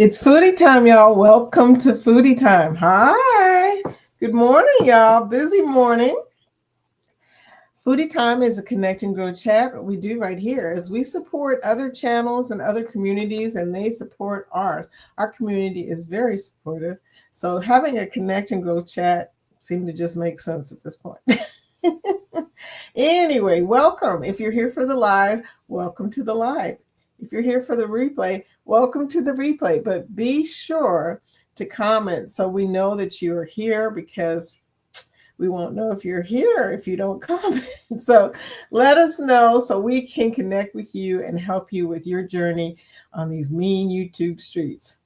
It's foodie time, y'all. Welcome to Foodie Time. Hi. Good morning, y'all. Busy morning. Foodie Time is a connect and grow chat. What we do right here is we support other channels and other communities, and they support ours. Our community is very supportive. So having a connect and grow chat seemed to just make sense at this point. Anyway, welcome. If you're here for the live, welcome to the live. If you're here for the replay, welcome to the replay. But be sure to comment so we know that you are here, because we won't know if you're here if you don't comment. So let us know so we can connect with you and help you with your journey on these mean YouTube streets.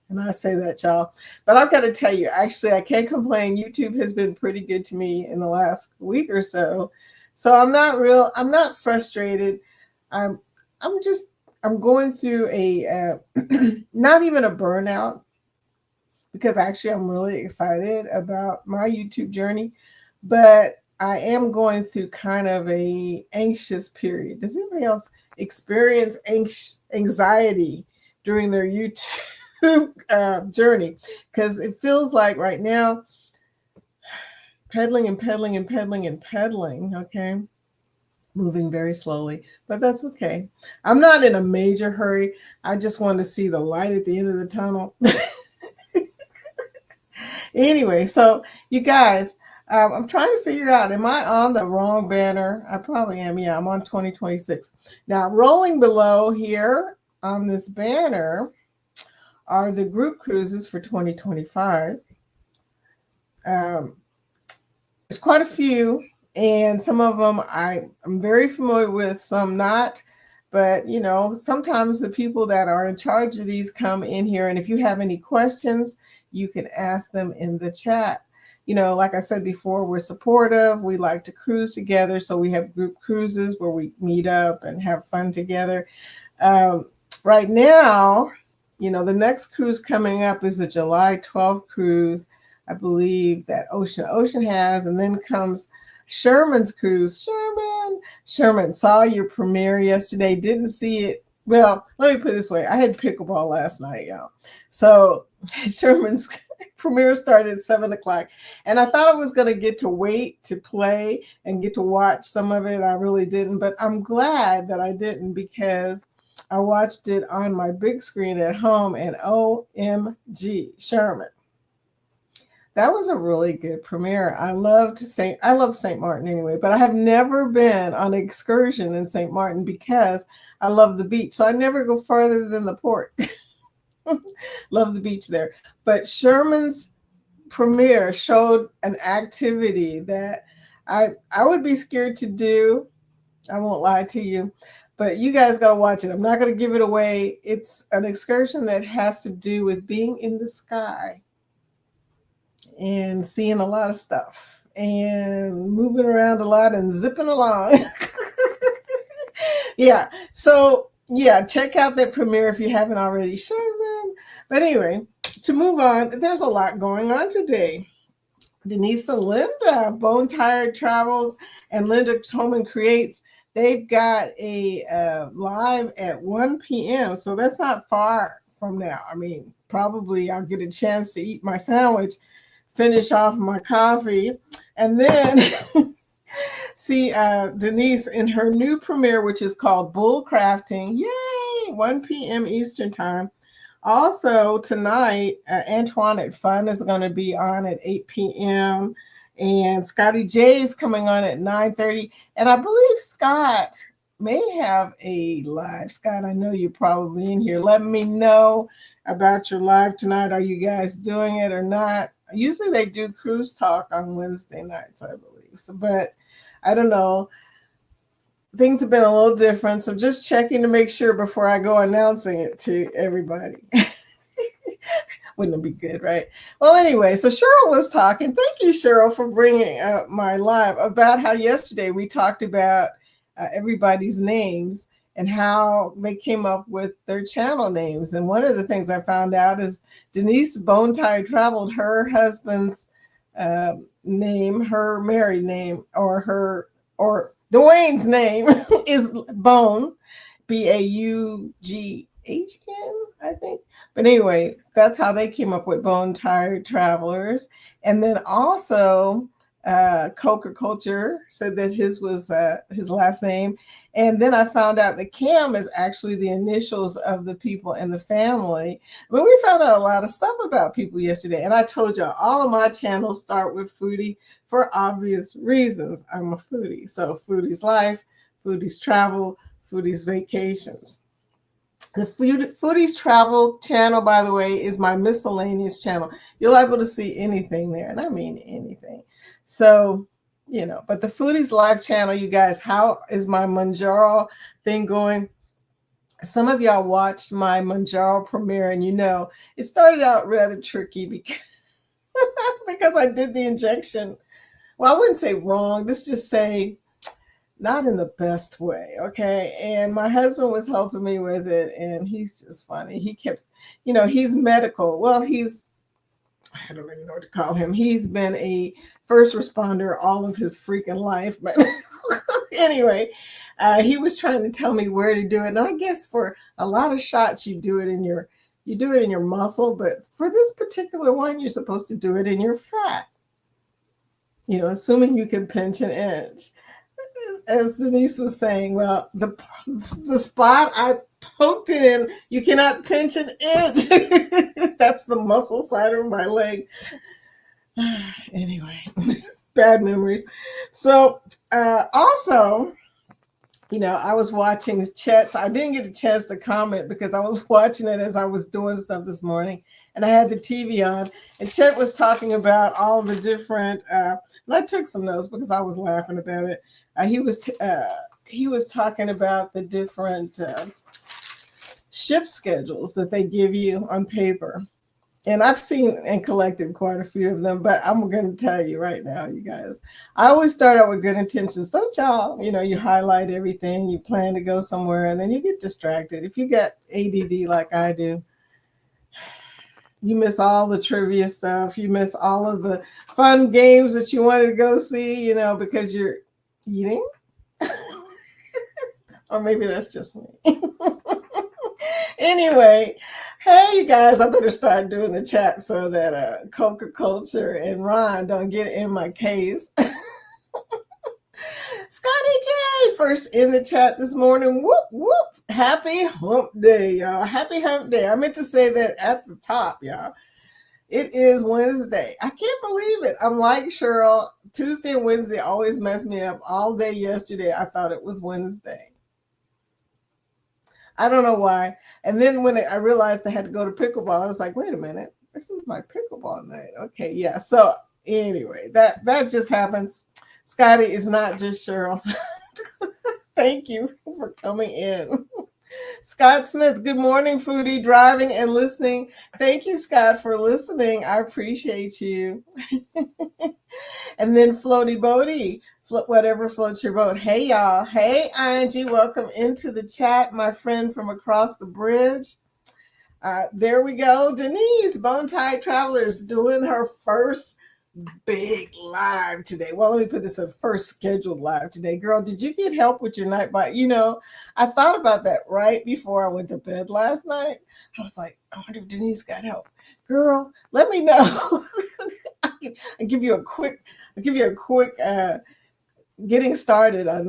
And I say that, y'all. But I've got to tell you, actually, I can't complain. YouTube has been pretty good to me in the last week or so. So I'm not frustrated. I'm I'm just I'm going through a not even a burnout, because actually I'm really excited about my YouTube journey, but I am going through kind of a anxious period. Does anybody else experience anxiety during their YouTube journey? Because it feels like right now, pedaling and pedaling and pedaling and pedaling, okay? Moving very slowly, but that's okay. I'm not in a major hurry. I just want to see the light at the end of the tunnel. Anyway, so you guys, I'm trying to figure out, am I on the wrong banner? I probably am. Yeah, I'm on 2026. Now, rolling below here on this banner are the group cruises for 2025. There's quite a few, and some of them I'm very familiar with, some not. But, sometimes the people that are in charge of these come in here, and if you have any questions, you can ask them in the chat. Like I said before, we're supportive. We like to cruise together, so we have group cruises where we meet up and have fun together. Right now, the next cruise coming up is the July 12th cruise, I believe, that Ocean has, and then comes Sherman's cruise. Sherman saw your premiere yesterday. Didn't see it. Well, let me put it this way. I had pickleball last night, y'all. So Sherman's premiere started at 7 o'clock. And I thought I was going to get to wait to play and get to watch some of it. I really didn't. But I'm glad that I didn't, because I watched it on my big screen at home, and OMG, Sherman. That was a really good premiere. I love St. Martin anyway, but I have never been on an excursion in St. Martin because I love the beach. So I never go further than the port. Love the beach there. But Sherman's premiere showed an activity that I would be scared to do. I won't lie to you, but you guys got to watch it. I'm not going to give it away. It's an excursion that has to do with being in the sky and seeing a lot of stuff and moving around a lot and zipping along. Yeah. So, yeah, check out that premiere if you haven't already. Sherman. But anyway, to move on, there's a lot going on today. Denise and Linda, Bone Tired Travels and Linda Toman Creates, they've got a live at 1 p.m. So that's not far from now. I mean, probably I'll get a chance to eat my sandwich, finish off my coffee, and then see Denise in her new premiere, which is called Bull Crafting. Yay! 1 p.m. Eastern Time. Also, tonight, Antoinette Fun is going to be on at 8 p.m. And Scotty J is coming on at 9:30. And I believe Scott may have a live. Scott, I know you're probably in here. Let me know about your live tonight. Are you guys doing it or not? Usually they do cruise talk on Wednesday nights, I believe. So, but I don't know. Things have been a little different, so just checking to make sure before I go announcing it to everybody. Wouldn't it be good, right? Well, anyway, so Cheryl was talking. Thank you, Cheryl, for bringing up my live about how yesterday we talked about everybody's names and how they came up with their channel names. And one of the things I found out is Denise Bone Tired Traveled, her husband's name, her married name, or Dwayne's name is Bone, Baughn. I think. But anyway, that's how they came up with Bone Tired Travelers. And then also, Coca Culture said that his was his last name. And then I found out that Cam is actually the initials of the people in the family. But we found out a lot of stuff about people yesterday. And I told you all of my channels start with foodie for obvious reasons. I'm a foodie. So foodie's life, foodie's travel, foodie's vacations. The Foodies Travel channel, by the way, is my miscellaneous channel. You'll be able to see anything there, and I mean anything. So, but the Foodies Live channel, you guys, how is my Manjaro thing going? Some of y'all watched my Manjaro premiere, and it started out rather tricky because, because I did the injection. Well, I wouldn't say wrong. Let's just say not in the best way, okay? And my husband was helping me with it, and he's just funny. He kept, he's medical. Well, I don't even know what to call him. He's been a first responder all of his freaking life. But anyway, he was trying to tell me where to do it. And I guess for a lot of shots, you do it in your muscle, but for this particular one, you're supposed to do it in your fat. Assuming you can pinch an inch. As Denise was saying, well, the spot I poked it in, you cannot pinch an inch. That's the muscle side of my leg. Anyway, bad memories. So also, I was watching Chet's. I didn't get a chance to comment because I was watching it as I was doing stuff this morning, and I had the TV on. And Chet was talking about all the different. And I took some notes because I was laughing about it. He was talking about the different ship schedules that they give you on paper. And I've seen and collected quite a few of them, but I'm going to tell you right now, you guys, I always start out with good intentions. Don't y'all, you highlight everything, you plan to go somewhere, and then you get distracted. If you get ADD like I do, you miss all the trivia stuff. You miss all of the fun games that you wanted to go see, because you're eating. Or maybe that's just me. Anyway, hey, you guys, I better start doing the chat so that Coca Culture and Ron don't get in my case. Scotty J, first in the chat this morning. Whoop, whoop. Happy hump day, y'all. Happy hump day. I meant to say that at the top, y'all. It is Wednesday. I can't believe it. I'm like Cheryl. Tuesday and Wednesday always mess me up. All day yesterday, I thought it was Wednesday. I don't know why. And then when I realized I had to go to pickleball, I was like, wait a minute, this is my pickleball night. Okay, yeah. So anyway, that just happens. Scotty is not just Cheryl. Thank you for coming in. Scott Smith, good morning, foodie, driving and listening. Thank you, Scott, for listening. I appreciate you. And then Floaty Bodie, whatever floats your boat. Hey, y'all. Hey, Angie, welcome into the chat, my friend from across the bridge. There we go. Denise, Bone Tired Travelers, doing her first big live today. Well, let me put this in first scheduled live today. Girl, did you get help with your night bite? I thought about that right before I went to bed last night. I was like, I wonder if Denise got help. Girl, let me know. I'll give you a quick getting started on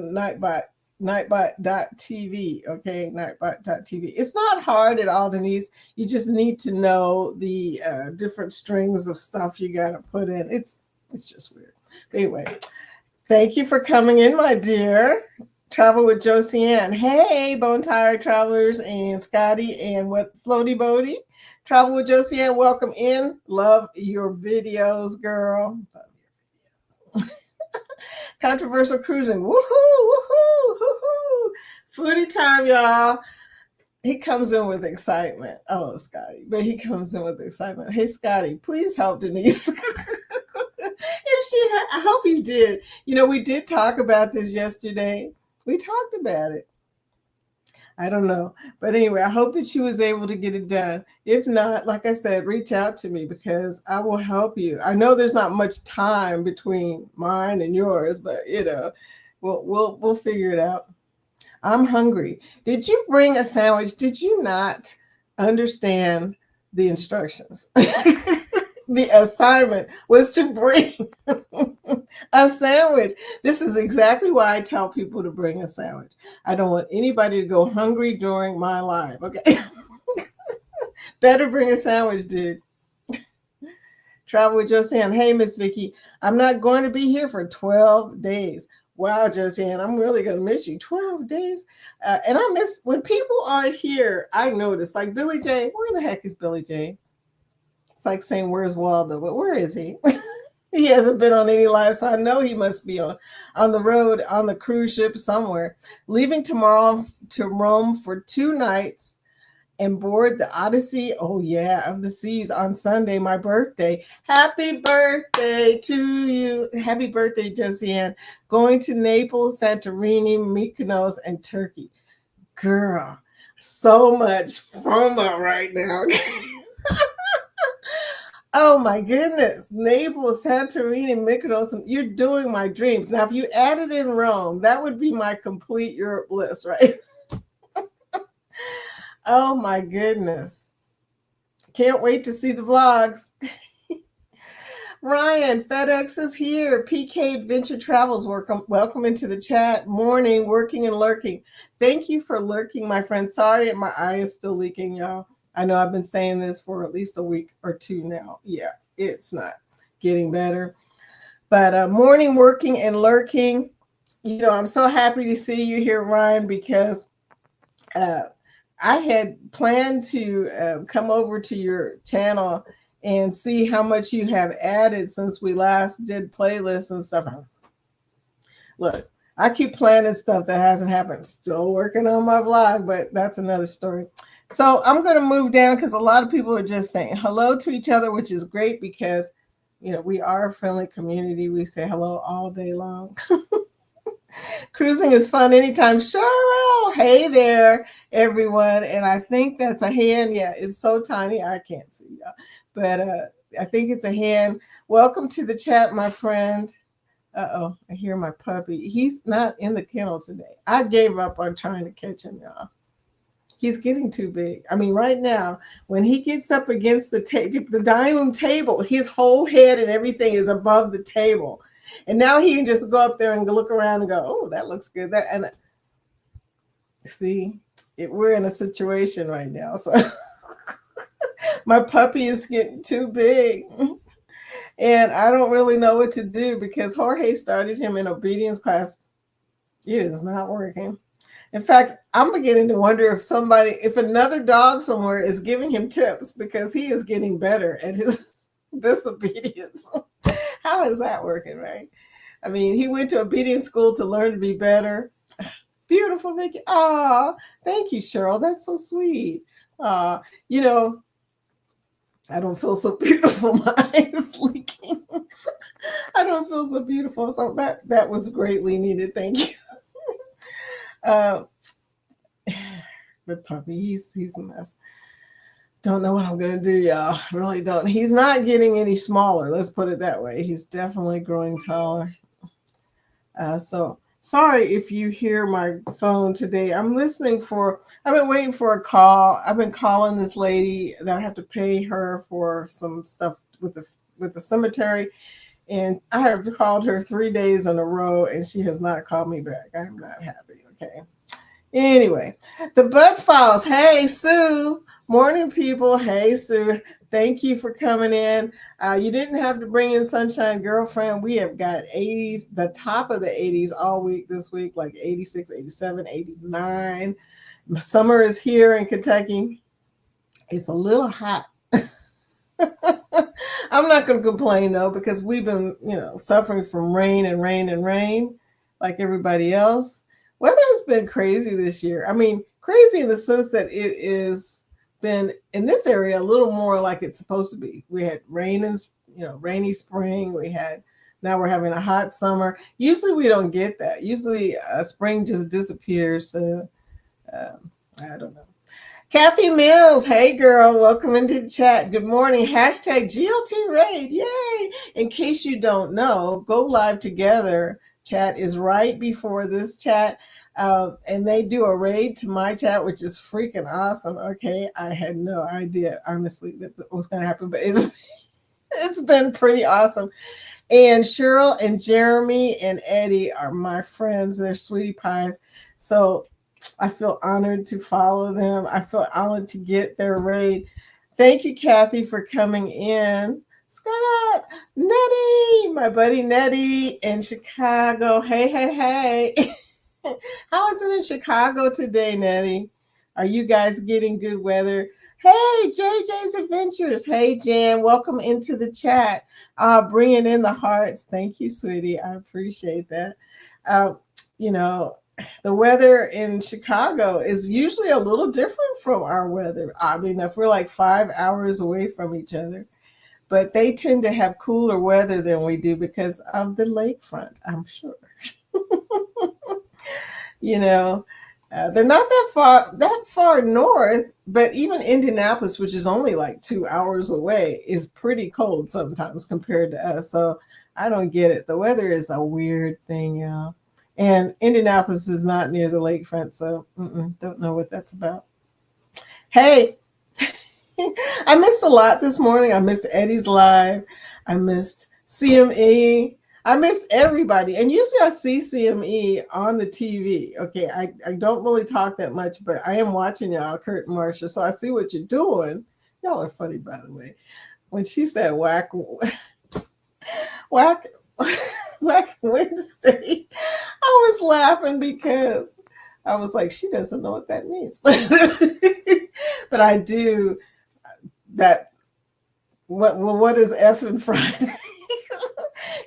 nightbot.tv. Okay, nightbot.tv. It's not hard at all, Denise. You just need to know the different strings of stuff you got to put in. It's just weird. But anyway, thank you for coming in, my dear. Travel with Josie Ann. Hey, Bone Tired Travelers and Scotty and Floaty Bodie. Travel with Josie Ann. Welcome in. Love your videos, girl. Controversial cruising. Woohoo, woohoo, woohoo. Foodie time, y'all. He comes in with excitement. Oh, Scotty. But he comes in with excitement. Hey, Scotty, please help Denise. I hope you did. We did talk about this yesterday. We talked about it. I don't know. But anyway, I hope that she was able to get it done. If not, like I said, reach out to me because I will help you. I know there's not much time between mine and yours, but we'll figure it out. I'm hungry. Did you bring a sandwich? Did you not? understand the instructions. The assignment was to bring a sandwich. This is exactly why I tell people to bring a sandwich. I don't want anybody to go hungry during my live. Okay. Better bring a sandwich, dude. Travel with Josanne. Hey, Miss Vicky, I'm not going to be here for 12 days. Wow, Josanne, I'm really going to miss you. 12 days? And I miss when people aren't here. I notice, like Billy J. Where the heck is Billy J? It's like saying, where's Waldo? But where is he? He hasn't been on any live, so I know he must be on the road, on the cruise ship somewhere. Leaving tomorrow to Rome for 2 nights and board the Odyssey, oh yeah, of the seas on Sunday, my birthday. Happy birthday to you. Happy birthday, Josiane. Going to Naples, Santorini, Mykonos, and Turkey. Girl, so much FOMO right now. Oh my goodness. Naples, Santorini, Mykonos, you're doing my dreams. Now, if you added in Rome, that would be my complete Europe list, right? Oh my goodness. Can't wait to see the vlogs. Ryan, FedEx is here. PK Adventure Travels, welcome into the chat. Morning, working and lurking. Thank you for lurking, my friend. Sorry, my eye is still leaking, y'all. I know I've been saying this for at least a week or two now. Yeah, it's not getting better. But morning, working and lurking. You know, I'm so happy to see you here, Ryan, because I had planned to come over to your channel and see how much you have added since we last did playlists and stuff. Look, I keep planning stuff that hasn't happened. Still working on my vlog, but that's another story. So I'm going to move down because a lot of people are just saying hello to each other, which is great because, you know, we are a friendly community. We say hello all day long. Cruising is fun anytime. Cheryl, hey there, everyone. And I think that's a hand. Yeah, it's so tiny I can't see y'all. But I think it's a hand. Welcome to the chat, my friend. Uh-oh, I hear my puppy. He's not in the kennel today. I gave up on trying to catch him, y'all. He's getting too big. I mean, right now, when he gets up against the dining room table, his whole head and everything is above the table. And now he can just go up there and look around and go, oh, that looks good. And see, we're in a situation right now. So my puppy is getting too big. And I don't really know what to do because Jorge started him in obedience class. It is not working. In fact, I'm beginning to wonder if another dog somewhere is giving him tips because he is getting better at his disobedience. How is that working, right? I mean, he went to obedience school to learn to be better. Beautiful, Vicky. Oh, thank you, Cheryl. That's so sweet. You know, I don't feel so beautiful. My eyes leaking. I don't feel so beautiful. So that was greatly needed. Thank you. The puppy, he's a mess. Don't know what I'm gonna do, y'all. Really don't. He's not getting any smaller. Let's put it that way. He's definitely growing taller. So sorry if you hear my phone today. I've been waiting for a call. I've been calling this lady that I have to pay her for some stuff with the cemetery. And I have called her 3 days in a row and she has not called me back. I'm not happy. Okay. Anyway, the Butt Files. Hey, Sue. Morning, people. Hey, Sue. Thank you for coming in. You didn't have to bring in Sunshine Girlfriend. We have got 80s, the top of the 80s all week this week, like 86, 87, 89. Summer is here in Kentucky. It's a little hot. I'm not going to complain, though, because we've been, suffering from rain and rain and rain like everybody else. Weather has been crazy this year. I mean, crazy in the sense that it is been in this area a little more like it's supposed to be. We had rain and rainy spring. Now we're having a hot summer. Usually we don't get that. Usually spring just disappears. So I don't know. Kathy Mills, hey girl, welcome into the chat. Good morning. Hashtag GLT Raid. Yay. In case you don't know, Go Live Together chat is right before this chat. And they do a raid to my chat, which is freaking awesome. Okay, I had no idea, honestly, that was going to happen, but it's been pretty awesome. And Cheryl and Jeremy and Eddie are my friends. They're sweetie pies. So I feel honored to follow them. I feel honored to get their raid. Thank you, Kathy, for coming in. Scott, Nettie, my buddy Nettie in Chicago. Hey, hey, hey. How is it in Chicago today, Nettie? Are you guys getting good weather? Hey, JJ's Adventures. Hey, Jan, welcome into the chat. Bringing in the hearts. Thank you, sweetie. I appreciate that. Uh, you know, the weather in Chicago is usually a little different from our weather. I mean, if we're like 5 hours away from each other, but they tend to have cooler weather than we do because of the lakefront, I'm sure. you know they're not that far north, but even Indianapolis, which is only like 2 hours away, is pretty cold sometimes compared to us. So I don't get it. The weather is a weird thing, and Indianapolis is not near the lakefront, so don't know what that's about. Hey, I missed a lot this morning. I missed Eddie's live. I missed CME. I missed everybody. And usually I see CME on the TV. Okay, I don't really talk that much, but I am watching y'all, Kurt and Marsha. So I see what you're doing. Y'all are funny, by the way. When she said whack, whack Wednesday, I was laughing because I was like, she doesn't know what that means. But I do that. What is F in Friday?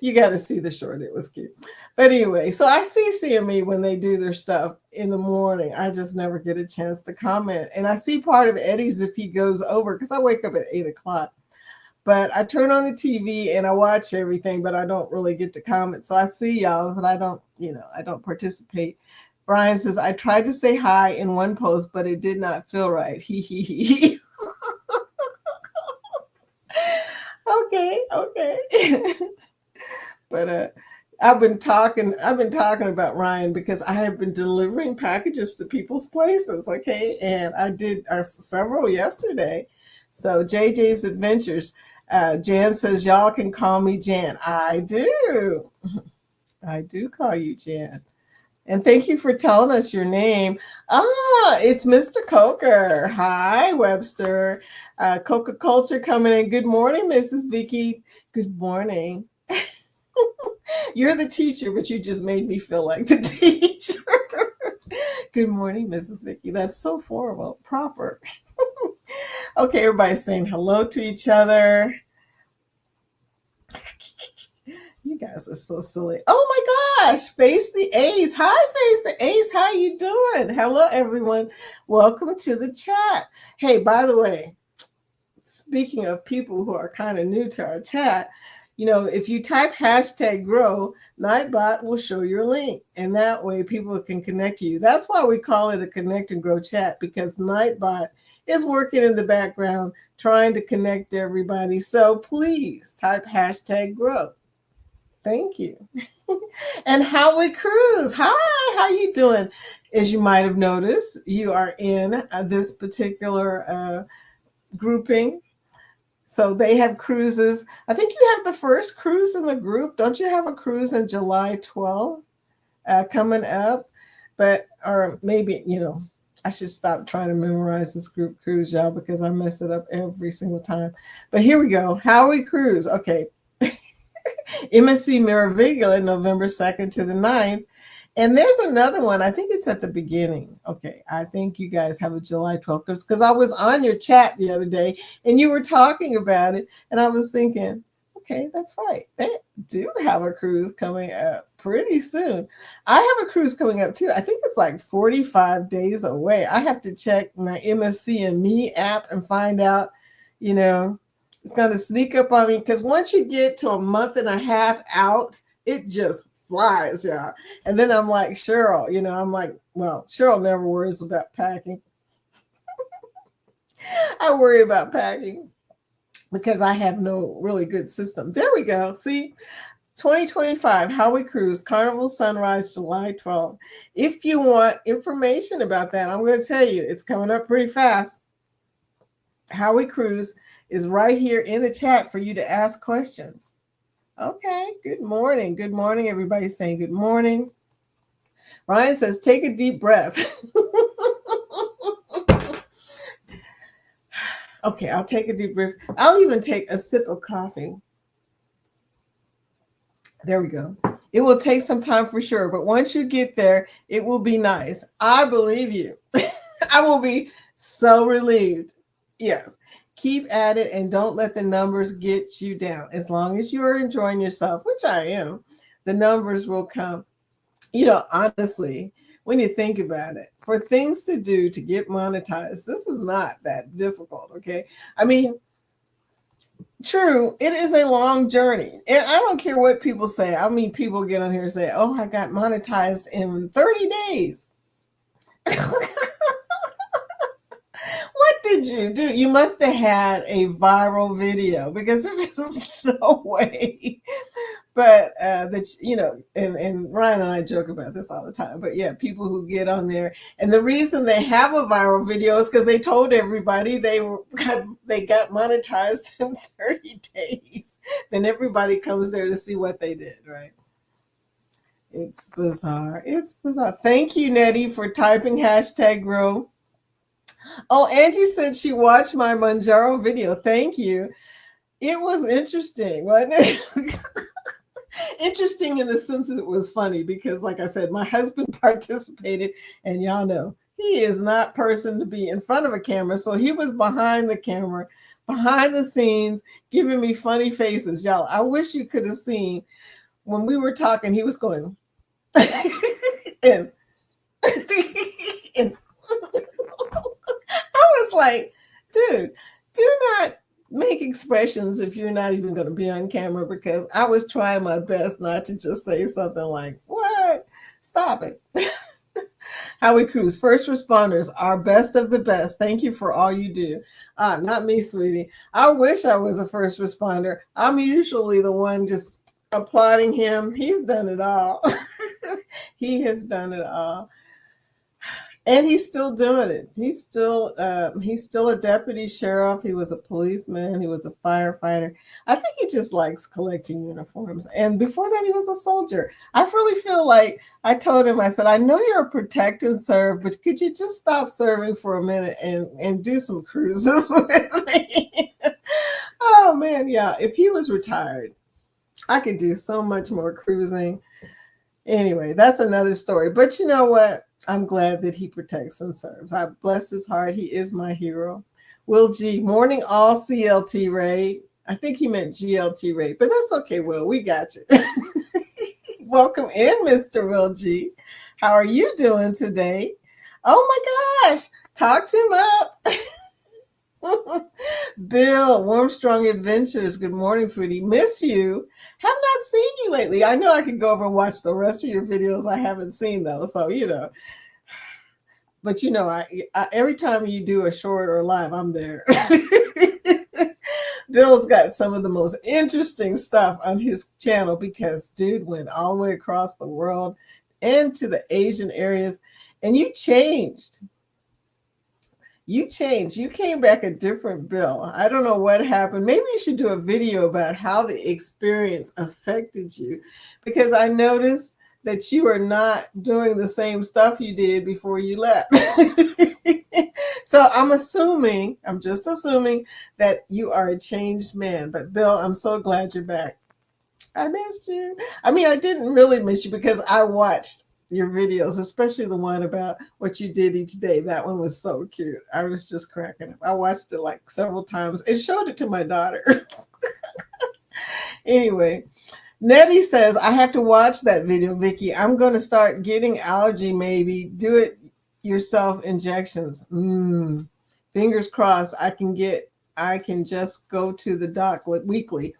You got to see the short. It was cute. But anyway, so I see CME when they do their stuff in the morning. I just never get a chance to comment. And I see part of Eddie's if he goes over, because I wake up at 8 o'clock. But I turn on the TV and I watch everything, but I don't really get to comment. So I see y'all, but I don't participate. Brian says, I tried to say hi in one post, but it did not feel right. He, he, he. Okay. But I've been talking about Ryan because I have been delivering packages to people's places, okay? And I did several yesterday. So JJ's Adventures. Jan says, y'all can call me Jan. I do. I do call you Jan. And thank you for telling us your name. It's Mr. Coker. Hi, Webster. Coca Culture coming in. Good morning, Mrs. Vicky. Good morning. You're the teacher, but you just made me feel like the teacher. Good morning, Mrs. Vicky. That's so formal, proper. Okay, everybody's saying hello to each other. You guys are so silly. Oh my gosh, Face the Ace. Hi, Face the Ace. How you doing? Hello, everyone. Welcome to the chat. Hey, by the way, speaking of people who are kind of new to our chat, if you type #grow, Nightbot will show your link. And that way people can connect to you. That's why we call it a Connect and Grow chat, because Nightbot is working in the background trying to connect everybody. So please type #grow. Thank you. And Howie Cruz. Hi, how you doing? As you might have noticed, you are in this particular grouping. So they have cruises. I think you have the first cruise in the group. Don't you have a cruise in July 12th coming up? Or maybe, I should stop trying to memorize this group cruise, y'all, because I mess it up every single time. But here we go. Howie Cruise. Okay. MSC Meraviglia, November 2nd to the 9th. And there's another one. I think it's at the beginning. Okay. I think you guys have a July 12th because I was on your chat the other day and you were talking about it. And I was thinking, okay, that's right. They do have a cruise coming up pretty soon. I have a cruise coming up too. I think it's like 45 days away. I have to check my MSC and Me app and find out, it's going to sneak up on me, because once you get to a month and a half out, it just flies, y'all. And then I'm like Cheryl, I'm like, well, Cheryl never worries about packing. I worry about packing because I have no really good system. There we go. See, 2025 Howie Cruise Carnival Sunrise July 12th. If you want information about that, I'm going to tell you it's coming up pretty fast. Howie Cruise is right here in the chat for you to ask questions. Okay, good morning. Good morning. Everybody's saying good morning. Ryan says, take a deep breath. Okay, I'll take a deep breath. I'll even take a sip of coffee. There we go. It will take some time for sure, but once you get there, it will be nice. I believe you. I will be so relieved. Yes. Keep at it and don't let the numbers get you down. As long as you are enjoying yourself, which I am, the numbers will come. Honestly, when you think about it, for things to do to get monetized, this is not that difficult, okay? I mean, true, it is a long journey. And I don't care what people say. I mean, people get on here and say, oh, I got monetized in 30 days. What did you do? You must have had a viral video because there's just no way. But and Ryan and I joke about this all the time. But yeah, people who get on there, and the reason they have a viral video is because they told everybody they got monetized in 30 days. Then everybody comes there to see what they did, right? It's bizarre. It's bizarre. Thank you, Nettie, for typing #grow. Oh, Angie said she watched my Manjaro video. Thank you. It was interesting, wasn't it? Interesting in the sense that it was funny because, like I said, my husband participated, and y'all know he is not person to be in front of a camera. So he was behind the camera, behind the scenes, giving me funny faces. Y'all, I wish you could have seen when we were talking, he was going, and, and I was like, dude, do not make expressions if you're not even going to be on camera, because I was trying my best not to just say something like, what? Stop it. Howie Cruz, first responders are best of the best. Thank you for all you do. Not me, sweetie. I wish I was a first responder. I'm usually the one just applauding him. He's done it all. He has done it all. And he's still doing it. He's still a deputy sheriff. He was a policeman. He was a firefighter. I think he just likes collecting uniforms. And before that, he was a soldier. I really feel like I told him, I said, I know you're a protect and serve, but could you just stop serving for a minute and do some cruises with me? Oh, man, yeah. If he was retired, I could do so much more cruising. Anyway, that's another story. But you know what? I'm glad that he protects and serves. I bless his heart. He is my hero. Will G, morning all CLT raid. I think he meant GLT raid, but that's okay, Will. We got you. Welcome in, Mr. Will G. How are you doing today? Oh my gosh, talked him up. Bill, Warm Strong Adventures. Good morning, Foodie. Miss you. Have not seen you lately. I know I could go over and watch the rest of your videos. I haven't seen those, so But I every time you do a short or live, I'm there. Bill's got some of the most interesting stuff on his channel because dude went all the way across the world and to the Asian areas, and you changed. You changed. You came back a different Bill. I don't know what happened. Maybe you should do a video about how the experience affected you, because I noticed that you are not doing the same stuff you did before you left. So I'm just assuming that you are a changed man. But Bill, I'm so glad you're back. I missed you. I mean, I didn't really miss you because I watched your videos, especially the one about what you did each day. That one was so cute. I was just cracking up. I watched it like several times and showed it to my daughter. Anyway, Nettie says, I have to watch that video, Vicky. I'm going to start getting allergy, maybe. Do it yourself injections. Fingers crossed I can just go to the doc weekly.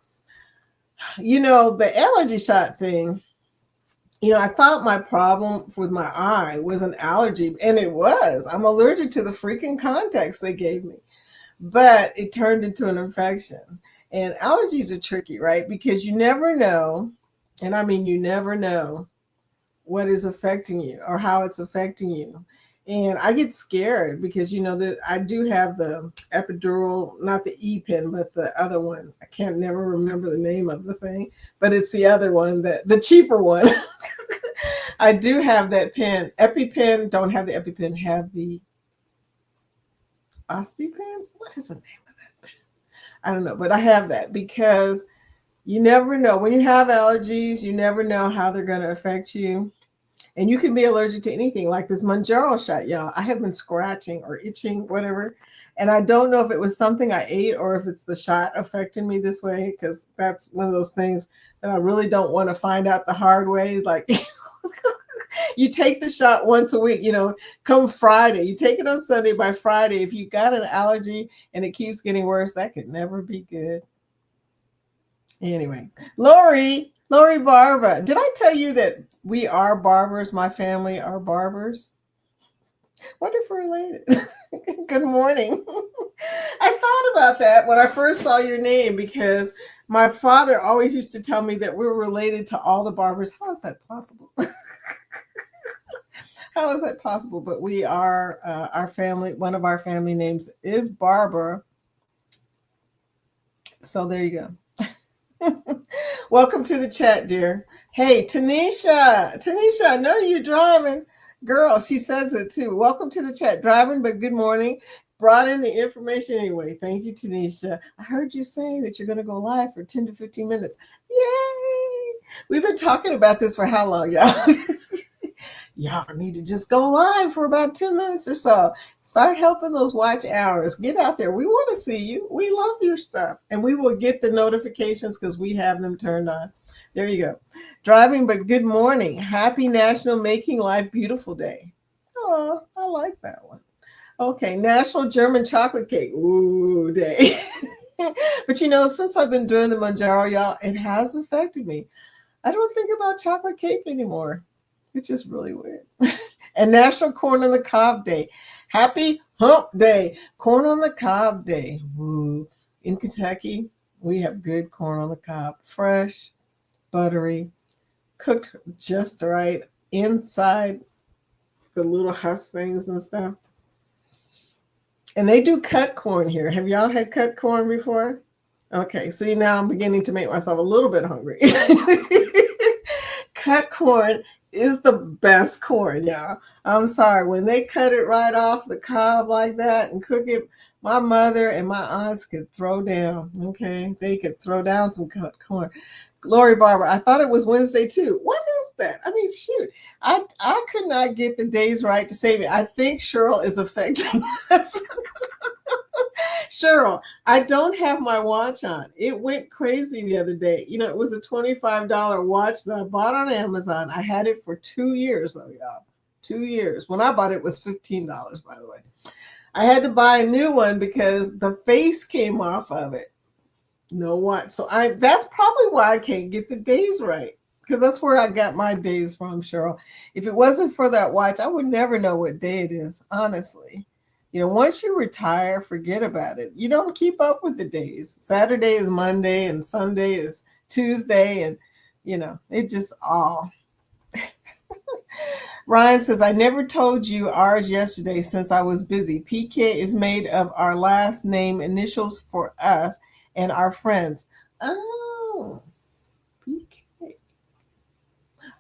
The allergy shot thing, I thought my problem with my eye was an allergy, and it was. I'm allergic to the freaking contacts they gave me, but it turned into an infection. And allergies are tricky, right? Because you never know And I mean, you never know what is affecting you or how it's affecting you. And I get scared because you know that I do have the epidural, not the E-pen, but the other one. I can't never remember the name of the thing, but it's the other one, that the cheaper one. I do have that pen. EpiPen, don't have the EpiPen, have the OstePen. What is the name of that pen? I don't know, but I have that because you never know. When you have allergies, you never know how they're going to affect you. And you can be allergic to anything, like this Manjaro shot, y'all. I have been scratching or itching, whatever. And I don't know if it was something I ate or if it's the shot affecting me this way, because that's one of those things that I really don't want to find out the hard way. Like, you take the shot once a week, come Friday. You take it on Sunday. By Friday, if you got an allergy and it keeps getting worse, that could never be good. Anyway, Lori Barber. Did I tell you that we are barbers? My family are barbers. Wonder if we're related. Good morning. I thought about that when I first saw your name because my father always used to tell me that we were related to all the barbers. How is that possible? How is that possible? But we are, our family, one of our family names is Barber. So there you go. Welcome to the chat, dear. Hey, Tanisha, I know you're driving. Girl, she says it too. Welcome to the chat. Driving, but good morning. Brought in the information anyway. Thank you, Tanisha. I heard you say that you're going to go live for 10 to 15 minutes. Yay! We've been talking about this for how long, y'all? Y'all need to just go live for about 10 minutes or so. Start helping those watch hours. Get out there. We want to see you. We love your stuff. And we will get the notifications because we have them turned on. There you go. Driving, but good morning. Happy National Making Life Beautiful Day. Oh, I like that one. Okay, National German Chocolate Cake Ooh Day. But since I've been doing the Manjaro, y'all, it has affected me. I don't think about chocolate cake anymore, which is really weird. And National Corn on the Cob Day. Happy Hump Day. Corn on the Cob Day. Woo. In Kentucky, we have good corn on the cob. Fresh, buttery, cooked just right inside the little husk things and stuff. And they do cut corn here. Have y'all had cut corn before? Okay, see, now I'm beginning to make myself a little bit hungry. Cut corn is the best corn, y'all. I'm sorry. When they cut it right off the cob like that and cook it, my mother and my aunts could throw down. Okay, they could throw down some cut corn. Lori Barber, I thought it was Wednesday too. What is that? I mean, shoot, I could not get the days right to save it. I think Cheryl is affecting us. Cheryl, I don't have my watch on. It went crazy the other day. It was a $25 watch that I bought on Amazon. I had it for 2 years, though, y'all. 2 years. When I bought it, was $15, by the way. I had to buy a new one because the face came off of it. No watch. So that's probably why I can't get the days right, because that's where I got my days from, Cheryl. If it wasn't for that watch, I would never know what day it is, honestly. Once you retire, forget about it. You don't keep up with the days. Saturday is Monday and Sunday is Tuesday, and it just all. Ryan says, I never told you ours yesterday since I was busy. PK is made of our last name initials for us and our friends. Oh, PK.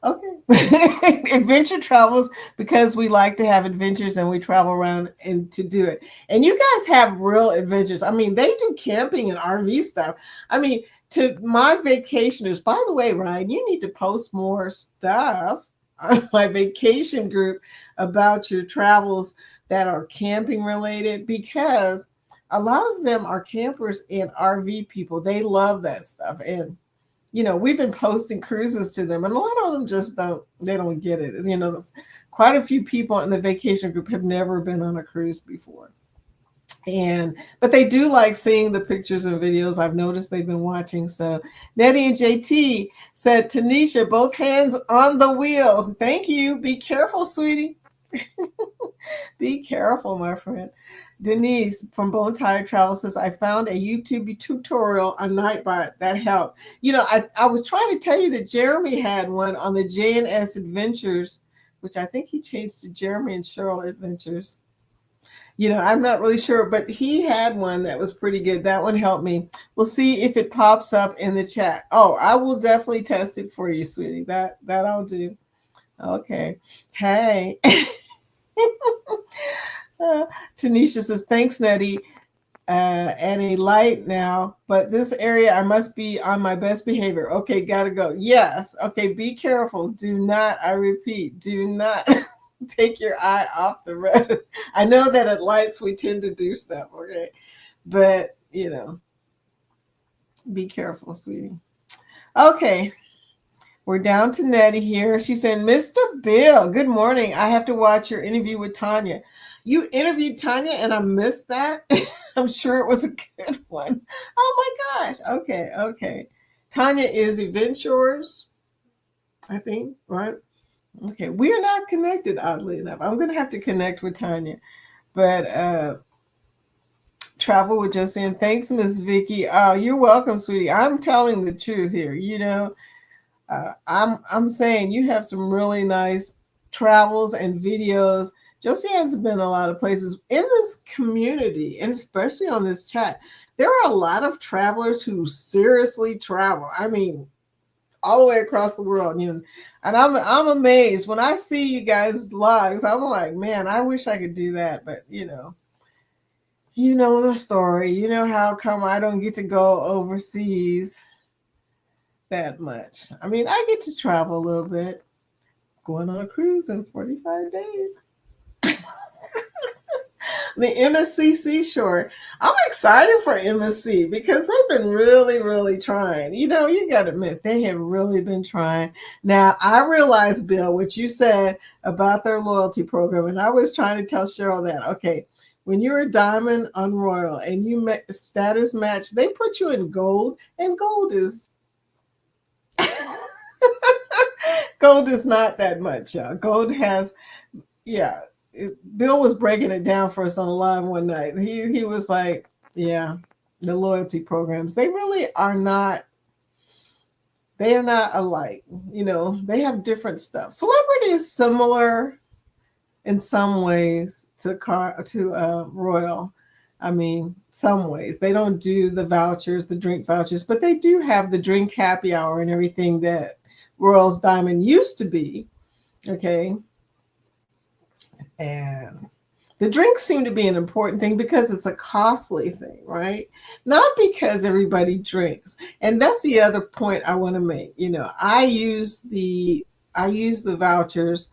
Okay. Adventure travels because we like to have adventures and we travel around and to do it. And you guys have real adventures. I mean, they do camping and RV stuff. I mean, to my vacationers, by the way, Ryan, you need to post more stuff on my vacation group about your travels that are camping related, because a lot of them are campers and RV people. They love that stuff. And we've been posting cruises to them, and a lot of them just don't get it. Quite a few people in the vacation group have never been on a cruise before. But they do like seeing the pictures and videos. I've noticed they've been watching. So Nettie and JT said, Tanisha, both hands on the wheel. Thank you. Be careful, sweetie. Be careful, my friend. Denise from Bone Tire Travel says, I found a YouTube tutorial on Nightbot that helped. I was trying to tell you that Jeremy had one on the J&S Adventures, which I think he changed to Jeremy and Cheryl Adventures. I'm not really sure, but he had one that was pretty good. That one helped me. We'll see if it pops up in the chat. Oh, I will definitely test it for you, sweetie. That I'll do. Okay. Hey. Uh, Tanisha says, thanks, Nettie. And a light now, but this area I must be on my best behavior. Okay, gotta go. Yes. Okay, be careful. Do not, I repeat, do not take your eye off the road. I know that at lights we tend to do stuff, okay? But, be careful, sweetie. Okay. We're down to Nettie here. She said, Mr. Bill, good morning. I have to watch your interview with Tanya. You interviewed Tanya and I missed that? I'm sure it was a good one. Oh my gosh. Okay. Tanya is Eventures, I think, right? Okay. We are not connected, oddly enough. I'm going to have to connect with Tanya. But travel with Joseanne. Thanks, Miss Vicky. You're welcome, sweetie. I'm telling the truth here. I'm saying you have some really nice travels and videos. Josianne's been a lot of places in this community, and especially on this chat. There are a lot of travelers who seriously travel. I mean, all the way across the world, and I'm amazed when I see you guys' logs. I'm like, man, I wish I could do that, but you know the story. You know how come I don't get to go overseas that much. I mean, I get to travel a little bit, going on a cruise in 45 days. The MSC Seashore. I'm excited for MSC because they've been really, really trying. You got to admit, they have really been trying. Now, I realize, Bill, what you said about their loyalty program, and I was trying to tell Cheryl that, okay, when you're a diamond on Royal and you status match, they put you in gold, and gold is gold is not that much, y'all. Gold has, yeah. Bill was breaking it down for us on the live one night. He was like, yeah, the loyalty programs, they really are not. They are not alike. They have different stuff. Celebrity is similar in some ways to Royal. I mean, some ways they don't do the vouchers, the drink vouchers, but they do have the drink happy hour and everything that Royal's Diamond used to be. Okay. And the drinks seem to be an important thing because it's a costly thing, right? Not because everybody drinks. And that's the other point I want to make. I use the vouchers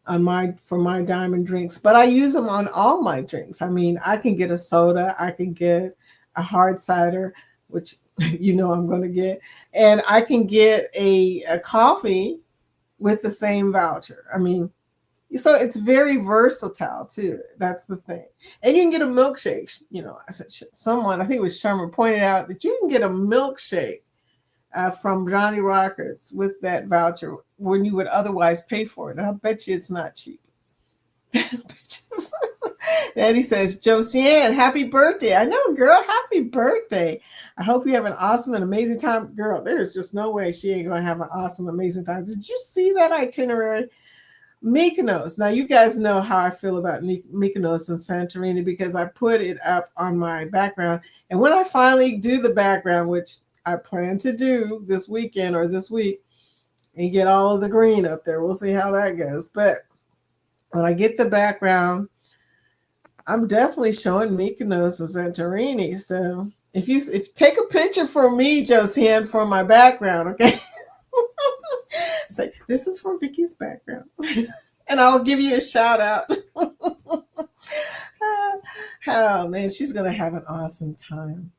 for my diamond drinks, but I use them on all my drinks. I mean, I can get a soda, I can get a hard cider, which I'm going to get, and I can get a coffee with the same voucher. I mean, so it's very versatile too. That's the thing. And you can get a milkshake. Someone, I think it was Sherman, pointed out that you can get a milkshake from Johnny Rockets with that voucher when you would otherwise pay for it. And I bet you it's not cheap. Eddie says, Josiane, happy birthday. I know, girl, happy birthday. I hope you have an awesome and amazing time. Girl, there's just no way she ain't going to have an awesome, amazing time. Did you see that itinerary? Mykonos. Now, you guys know how I feel about Mykonos and Santorini because I put it up on my background. And when I finally do the background, which I plan to do this weekend or this week, and get all of the green up there, we'll see how that goes. But when I get the background, I'm definitely showing Mykonos and Santorini. So if take a picture for me, Josiane, for my background, okay? Say, this is for Vicky's background. And I'll give you a shout out. Oh, man, she's going to have an awesome time.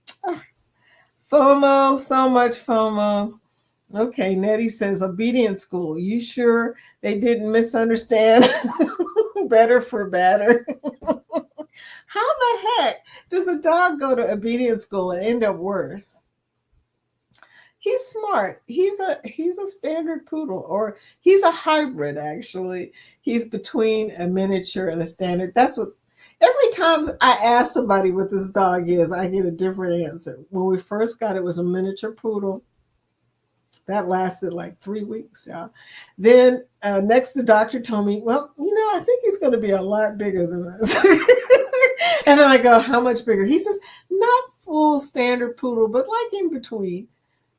FOMO, so much FOMO. Okay, Nettie says, obedience school. You sure they didn't misunderstand? Better for better. How the heck does a dog go to obedience school and end up worse? He's smart. He's a standard poodle, or he's a hybrid actually. He's between a miniature and a standard. That's what every time I ask somebody what this dog is, I get a different answer. When we first got it, was a miniature poodle. That lasted like 3 weeks, y'all. Then next, the doctor told me, well, I think he's going to be a lot bigger than this. And then I go, how much bigger? He says, not full standard poodle, but like in between.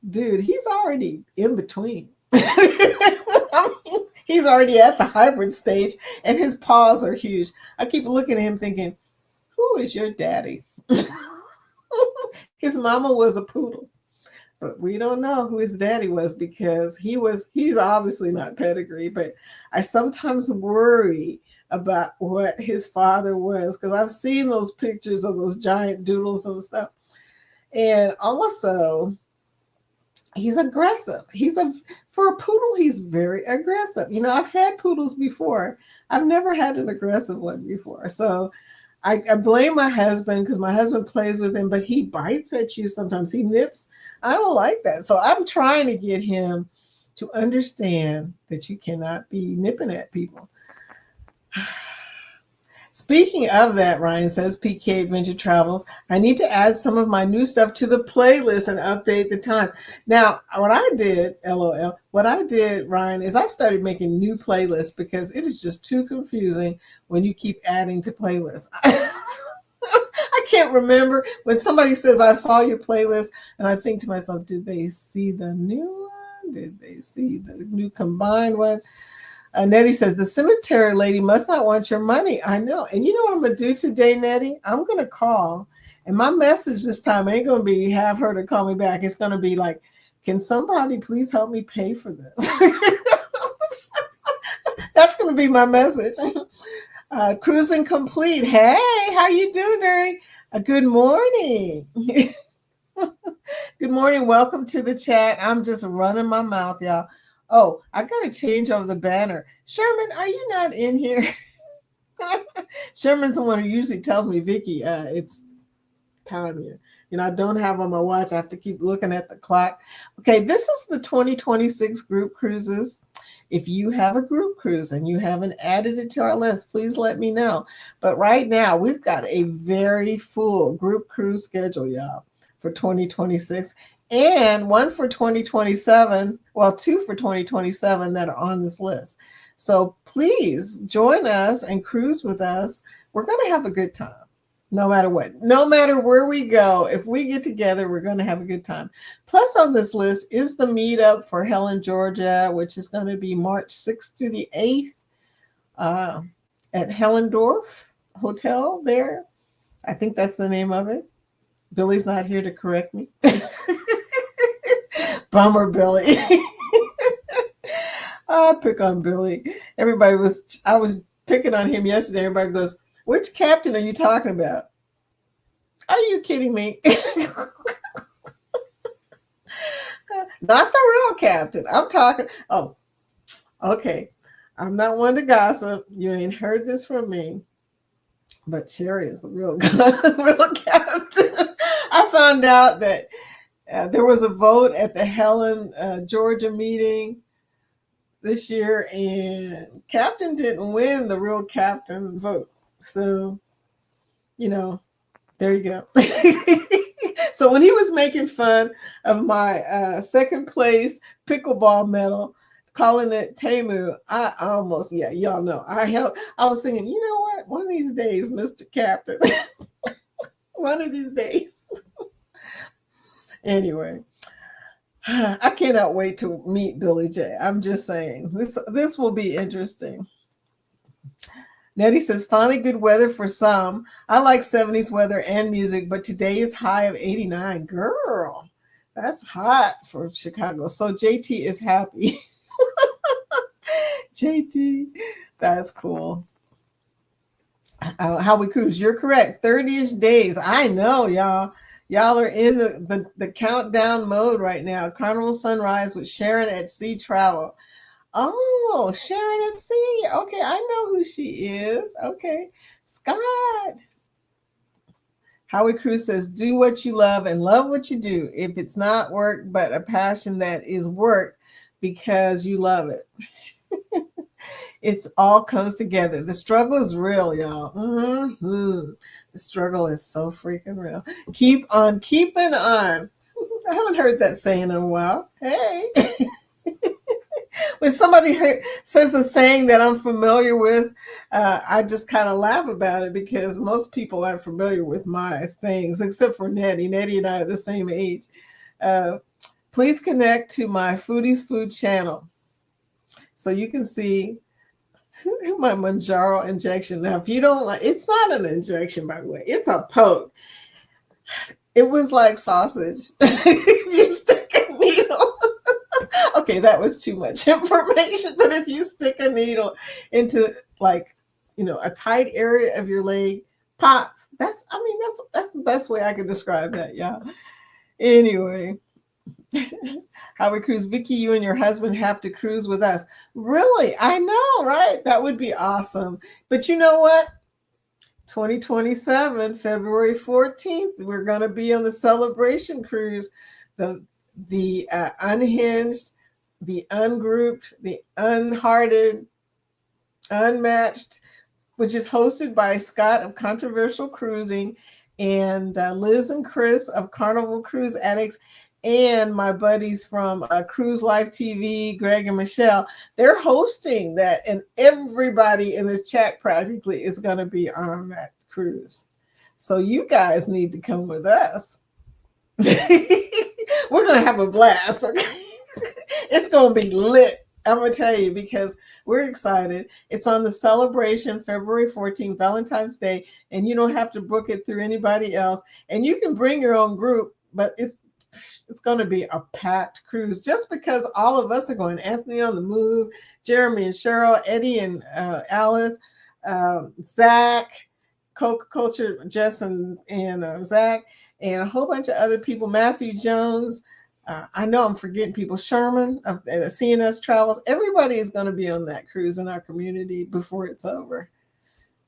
Dude, he's already in between. I mean, he's already at the hybrid stage, and his paws are huge. I keep looking at him thinking, who is your daddy? His mama was a poodle, but we don't know who his daddy was because he's obviously not pedigree, but I sometimes worry about what his father was because I've seen those pictures of those giant doodles and stuff. And also, he's aggressive. For a poodle, he's very aggressive. I've had poodles before. I've never had an aggressive one before. So I blame my husband because my husband plays with him, but he bites at you sometimes. He nips. I don't like that. So I'm trying to get him to understand that you cannot be nipping at people. Speaking of that, Ryan says, PK Adventure Travels, I need to add some of my new stuff to the playlist and update the times. Now, what I did, LOL, what I did, Ryan, is I started making new playlists because it is just too confusing when you keep adding to playlists. I can't remember when somebody says, I saw your playlist, and I think to myself, did they see the new one? Did they see the new combined one? Nettie says, the cemetery lady must not want your money. I know. And you know what I'm going to do today, Nettie? I'm going to call. And my message this time ain't going to be have her to call me back. It's going to be like, can somebody please help me pay for this? That's going to be my message. Cruising complete. Hey, how you doing? Good morning. Good morning. Welcome to the chat. I'm just running my mouth, y'all. Oh, I got to change over the banner. Sherman, are you not in here? Sherman's the one who usually tells me, Vicky, it's time here. I don't have on my watch. I have to keep looking at the clock. Okay, this is the 2026 group cruises. If you have a group cruise and you haven't added it to our list, please let me know. But right now, we've got a very full group cruise schedule, y'all, for 2026. And one for 2027, well, two for 2027 that are on this list. So please join us and cruise with us. We're going to have a good time, no matter what. No matter where we go, if we get together, we're going to have a good time. Plus on this list is the meetup for Helen, Georgia, which is going to be March 6th through the 8th at Hellendorf Hotel there. I think that's the name of it. Billy's not here to correct me. Bummer, Billy. I pick on Billy. I was picking on him yesterday. Everybody goes, which captain are you talking about? Are you kidding me? Not the real captain. I'm talking. Oh, okay. I'm not one to gossip. You ain't heard this from me. But Sherry is the real captain. I found out that there was a vote at the Helen, Georgia meeting this year, and Captain didn't win the real captain vote. So, there you go. So when he was making fun of my second place pickleball medal, calling it Temu, I almost, y'all know, I was thinking, you know what? One of these days, Mr. Captain, one of these days. Anyway, I cannot wait to meet Billy J. I'm just saying, this will be interesting. Nettie says, finally good weather for some. I like 70s weather and music, but today is high of 89. Girl, that's hot for Chicago. So JT is happy. JT, that's cool. How we cruise. You're correct. 30-ish days. I know, y'all. Y'all are in the countdown mode right now. Carnival Sunrise with Sharon at Sea Travel. Oh, Sharon at Sea. Okay, I know who she is. Okay. Scott. Howie Cruz says, do what you love and love what you do. If it's not work, but a passion that is work because you love it. It's all comes together. The struggle is real, y'all. The struggle is so freaking real. Keep on keeping on. I haven't heard that saying in a while. Hey. When somebody says a saying that I'm familiar with, I just kind of laugh about it because most people aren't familiar with my sayings, except for Nettie. Nettie and I are the same age. Please connect to my Foodie's Food channel so you can see my Manjaro injection. Now, if you don't like, it's not an injection, by the way. It's a poke. It was like sausage. If you stick a needle. Okay, that was too much information. But if you stick a needle into like, a tight area of your leg, pop. That's the best way I can describe that. Yeah. Anyway. Howard Cruz, Vicky, you and your husband have to cruise with us. Really? I know, right? That would be awesome. But you know what? 2027, February 14th, we're going to be on the celebration cruise. The unhinged, the ungrouped, the unhearted, unmatched, which is hosted by Scott of Controversial Cruising and Liz and Chris of Carnival Cruise Addicts, and my buddies from Cruise Life TV, Greg and Michelle. They're hosting that, and everybody in this chat practically is going to be on that cruise. So you guys need to come with us. We're going to have a blast, okay? It's going to be lit. I'm going to tell you, because we're excited. It's on the celebration, February 14th, Valentine's Day, and you don't have to book it through anybody else. And you can bring your own group, but it's going to be a packed cruise just because all of us are going. Anthony on the Move, Jeremy and Cheryl, Eddie and Alice, Zach, Coca Culture, Jess and Zach, and a whole bunch of other people, Matthew Jones. I know I'm forgetting people. Sherman of CNS Travels. Everybody is going to be on that cruise in our community before it's over,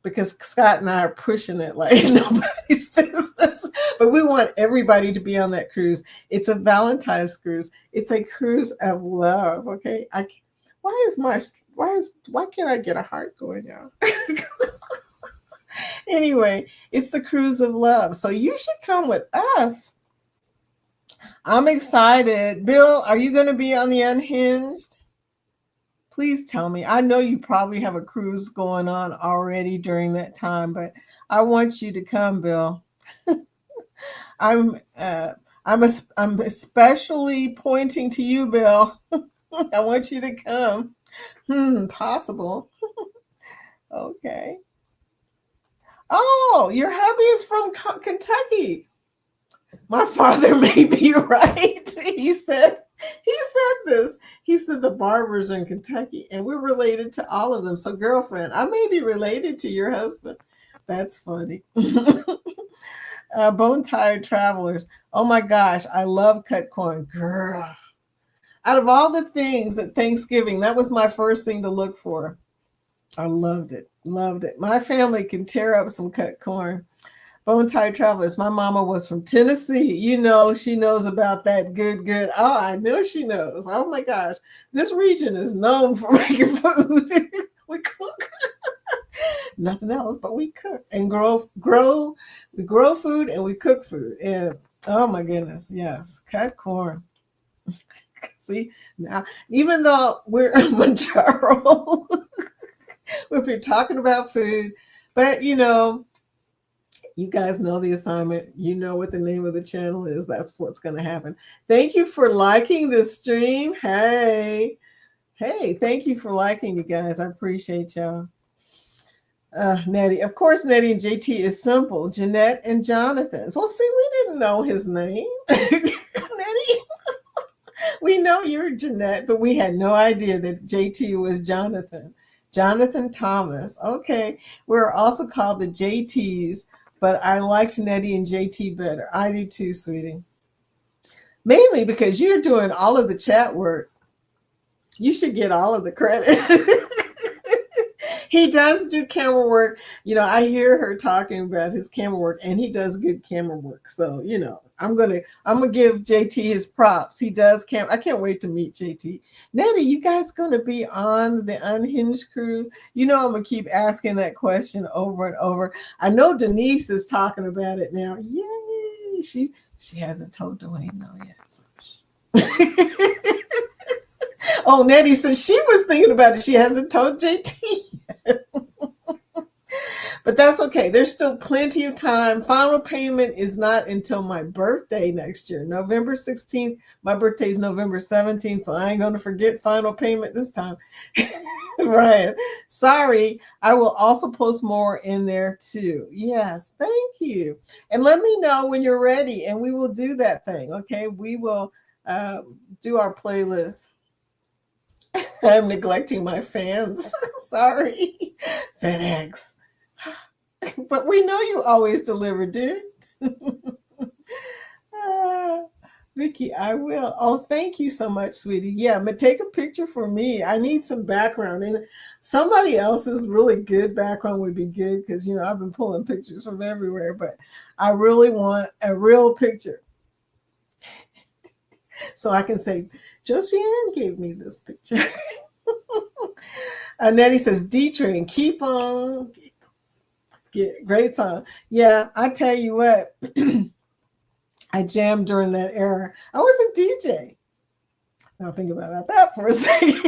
because Scott and I are pushing it like nobody's business. But we want everybody to be on that cruise. It's a Valentine's cruise. It's a cruise of love. Okay. Why can't I get a heart going now? Anyway, it's the cruise of love. So you should come with us. I'm excited. Bill, are you going to be on the Unhinged? Please tell me. I know you probably have a cruise going on already during that time, but I want you to come, Bill. I'm especially pointing to you, Bill. I want you to come. Possible. Okay. Oh, your hubby is from Kentucky. My father may be right. He said this. He said the barbers are in Kentucky, and we're related to all of them. So, girlfriend, I may be related to your husband. That's funny. Bone Tired Travelers. Oh my gosh, I love cut corn. Girl. Out of all the things at Thanksgiving, that was my first thing to look for. I loved it. Loved it. My family can tear up some cut corn. Bone Tired Travelers. My mama was from Tennessee. You know, she knows about that good. Oh, I know she knows. Oh my gosh. This region is known for making food. We cook. Nothing else, but we cook and grow. We grow food and we cook food. And oh my goodness, yes, cut corn. See, now, even though we're Manjaro, we've been talking about food, but you guys know the assignment. You know what the name of the channel is. That's what's going to happen. Thank you for liking this stream. Hey, thank you for liking, you guys. I appreciate y'all. Nettie. Of course, Nettie and JT is simple. Jeanette and Jonathan. Well, see, we didn't know his name. Nettie. We know you're Jeanette, but we had no idea that JT was Jonathan. Jonathan Thomas. Okay. We're also called the JTs, but I liked Nettie and JT better. I do too, sweetie. Mainly because you're doing all of the chat work. You should get all of the credit. He does do camera work. I hear her talking about his camera work, and he does good camera work. So, I'm gonna give JT his props. He does I can't wait to meet JT. Nettie, you guys gonna be on the Unhinged cruise? I'm gonna keep asking that question over and over. I know Denise is talking about it now. Yay! She hasn't told Dwayne though yet. So. Oh, Nettie says she was thinking about it. She hasn't told JT yet. But that's okay. There's still plenty of time. Final payment is not until my birthday next year, November 16th. My birthday is November 17th, so I ain't going to forget final payment this time. Ryan, sorry. I will also post more in there too. Yes, thank you. And let me know when you're ready, and we will do that thing, okay? We will do our playlist. I'm neglecting my fans. Sorry. FedEx. But we know you always deliver, dude. Vicky, I will. Oh, thank you so much, sweetie. Yeah, but take a picture for me. I need some background. And somebody else's really good background would be good because, I've been pulling pictures from everywhere. But I really want a real picture. So I can say, Josiane gave me this picture. Nettie says, D-Train, keep on. Great song. Yeah, I tell you what, I jammed during that era. I was a DJ. Now think about that for a second.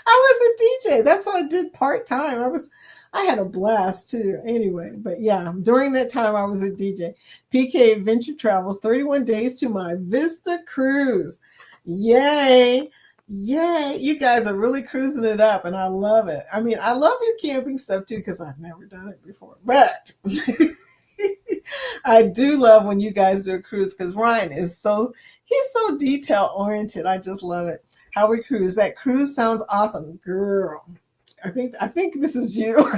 I was a DJ. That's what I did part-time. I had a blast too. Anyway, but yeah, during that time I was a DJ. PK Adventure Travels, 31 days to my Vista cruise. Yay. Yay. You guys are really cruising it up and I love it. I mean, I love your camping stuff too because I've never done it before. But I do love when you guys do a cruise because Ryan he's so detail oriented. I just love it. How we cruise. That cruise sounds awesome. Girl. I think this is you.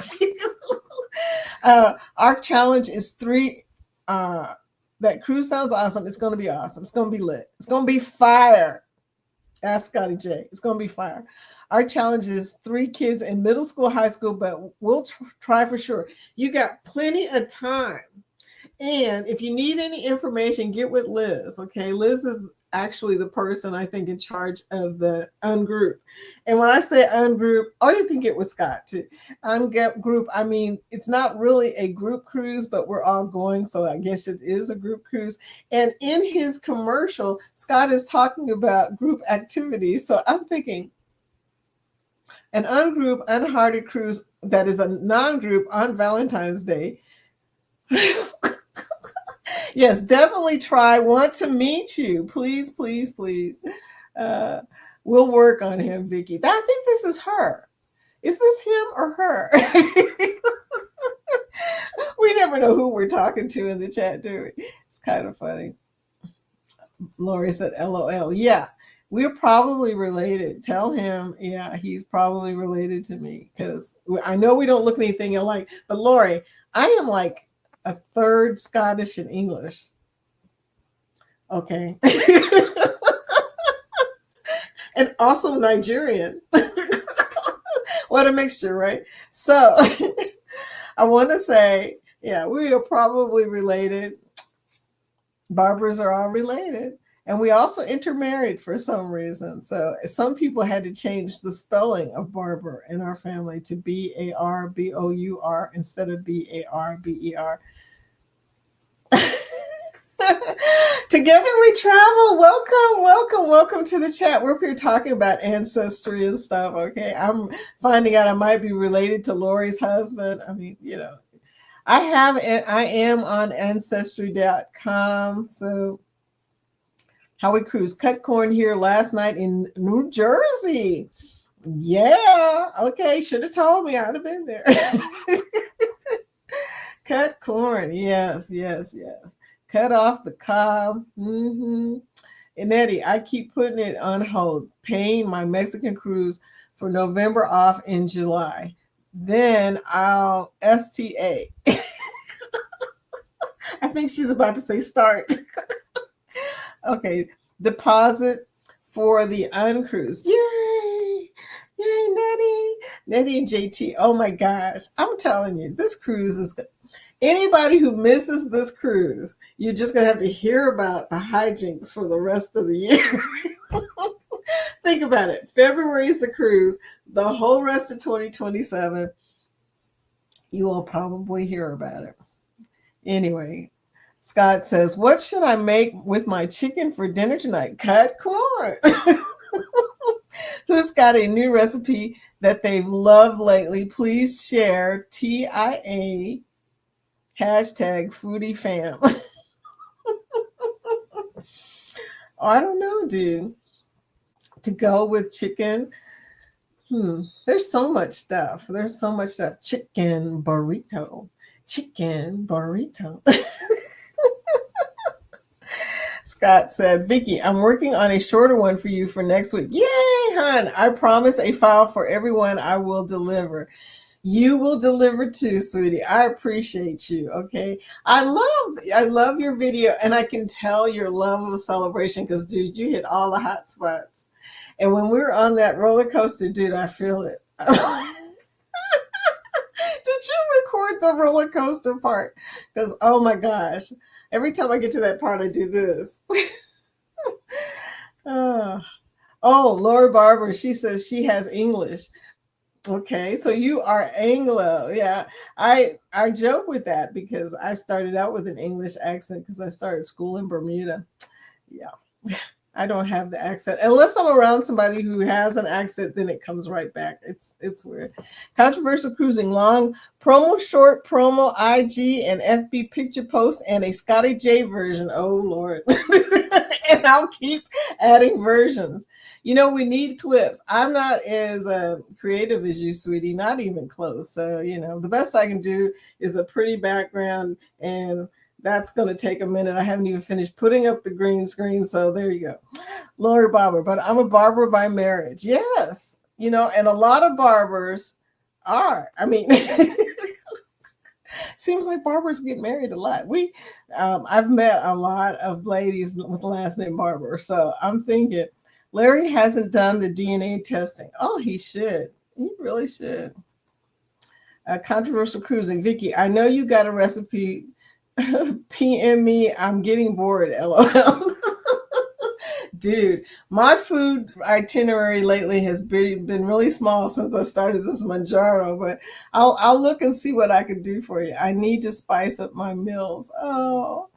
Our challenge is 3. That cruise sounds awesome. It's going to be awesome. It's going to be lit. It's going to be fire. Ask Scotty J. It's going to be fire. Our challenge is 3 kids in middle school, high school, but we'll try for sure. You got plenty of time. And if you need any information, get with Liz. Okay. Liz is actually the person I think in charge of the ungroup. And when I say ungroup, or you can get with Scott too. Ungroup, I mean, it's not really a group cruise, but we're all going. So I guess it is a group cruise. And in his commercial, Scott is talking about group activities. So I'm thinking an ungroup, unhearted cruise that is a non-group on Valentine's Day. Yes, definitely try. Want to meet you. Please, please, please. We'll work on him, Vicky. I think this is her. Is this him or her? We never know who we're talking to in the chat, do we? It's kind of funny. Lori said, LOL. Yeah, we're probably related. Tell him, yeah, he's probably related to me because I know we don't look anything alike. But Lori, I am like a third Scottish and English. Okay. And also Nigerian. What a mixture, right? So I want to say, yeah, we are probably related. Barbers are all related. And we also intermarried for some reason. So some people had to change the spelling of Barber in our family to Barbour instead of Barber. Together we travel. Welcome, welcome, welcome to the chat. We're here talking about ancestry and stuff. Okay, I'm finding out I might be related to Lori's husband. I mean, I am on ancestry.com. So how we cruise. Cut corn here last night in New Jersey. Yeah. Okay. Should have told me. I'd have been there. Cut corn. Yes, yes, yes. Cut off the cob. Mm-hmm. And Eddie, I keep putting it on hold, paying my Mexican cruise for November off in July. Then I'll STA. I think she's about to say start. Okay, deposit for the uncruise. Yay! Yay, Nettie! Nettie and JT, oh my gosh, I'm telling you, this cruise is good. Anybody who misses this cruise, you're just going to have to hear about the hijinks for the rest of the year. Think about it. February is the cruise. The whole rest of 2027, you will probably hear about it. Anyway, Scott says, what should I make with my chicken for dinner tonight? Cut corn. Who's got a new recipe that they've loved lately? Please share TIA hashtag foodie fam. I don't know, dude. To go with chicken. There's so much stuff. There's so much stuff. Chicken burrito. Chicken burrito. Scott said, Vicky, I'm working on a shorter one for you for next week. Yay, hon. I promise a file for everyone I will deliver. You will deliver too, sweetie. I appreciate you. Okay. I love your video, and I can tell your love of a celebration because, dude, you hit all the hot spots. And when we were on that roller coaster, dude, I feel it. Did you record the roller coaster part? Because, oh my gosh, every time I get to that part, I do this. Oh, Laura Barber, she says she has English. Okay, so you are Anglo. Yeah, I joke with that because I started out with an English accent because I started school in Bermuda. Yeah. I don't have the accent unless I'm around somebody who has an accent. Then it comes right back. It's weird. Controversial cruising, long promo, short promo, IG and FB picture post, and a Scotty J version. Oh Lord, and I'll keep adding versions. You know, we need clips. I'm not as creative as you, sweetie. Not even close. So you know, the best I can do is a pretty background and that's going to take a minute. I haven't even finished putting up the green screen. So there you go. Lori Barber, but I'm a barber by marriage. Yes. You know, and a lot of barbers are. I mean, seems like barbers get married a lot. I've met a lot of ladies with the last name Barber. So I'm thinking Larry hasn't done the DNA testing. Oh, he should. He really should. Controversial cruising. Vicky, I know you got a recipe. PM me, I'm getting bored, LOL. Dude, my food itinerary lately has been really small since I started this Manjaro, but I'll look and see what I can do for you. I need to spice up my meals. Oh,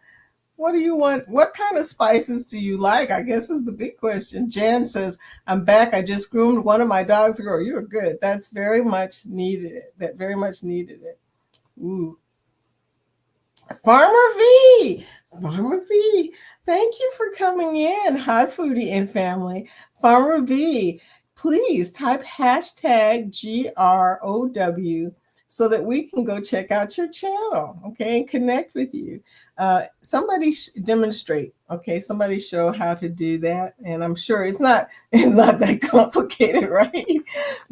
what do you want? What kind of spices do you like? I guess is the big question. Jan says, I'm back. I just groomed one of my dogs. Girl, you're good. That's very much needed it. That very much needed it. Ooh. Farmer V, Farmer V, thank you for coming in. Hi, Foodie and family. Farmer V, please type hashtag GROW so that we can go check out your channel, okay, and connect with you. Somebody demonstrate, okay, somebody show how to do that, and I'm sure it's not it's not that complicated, right?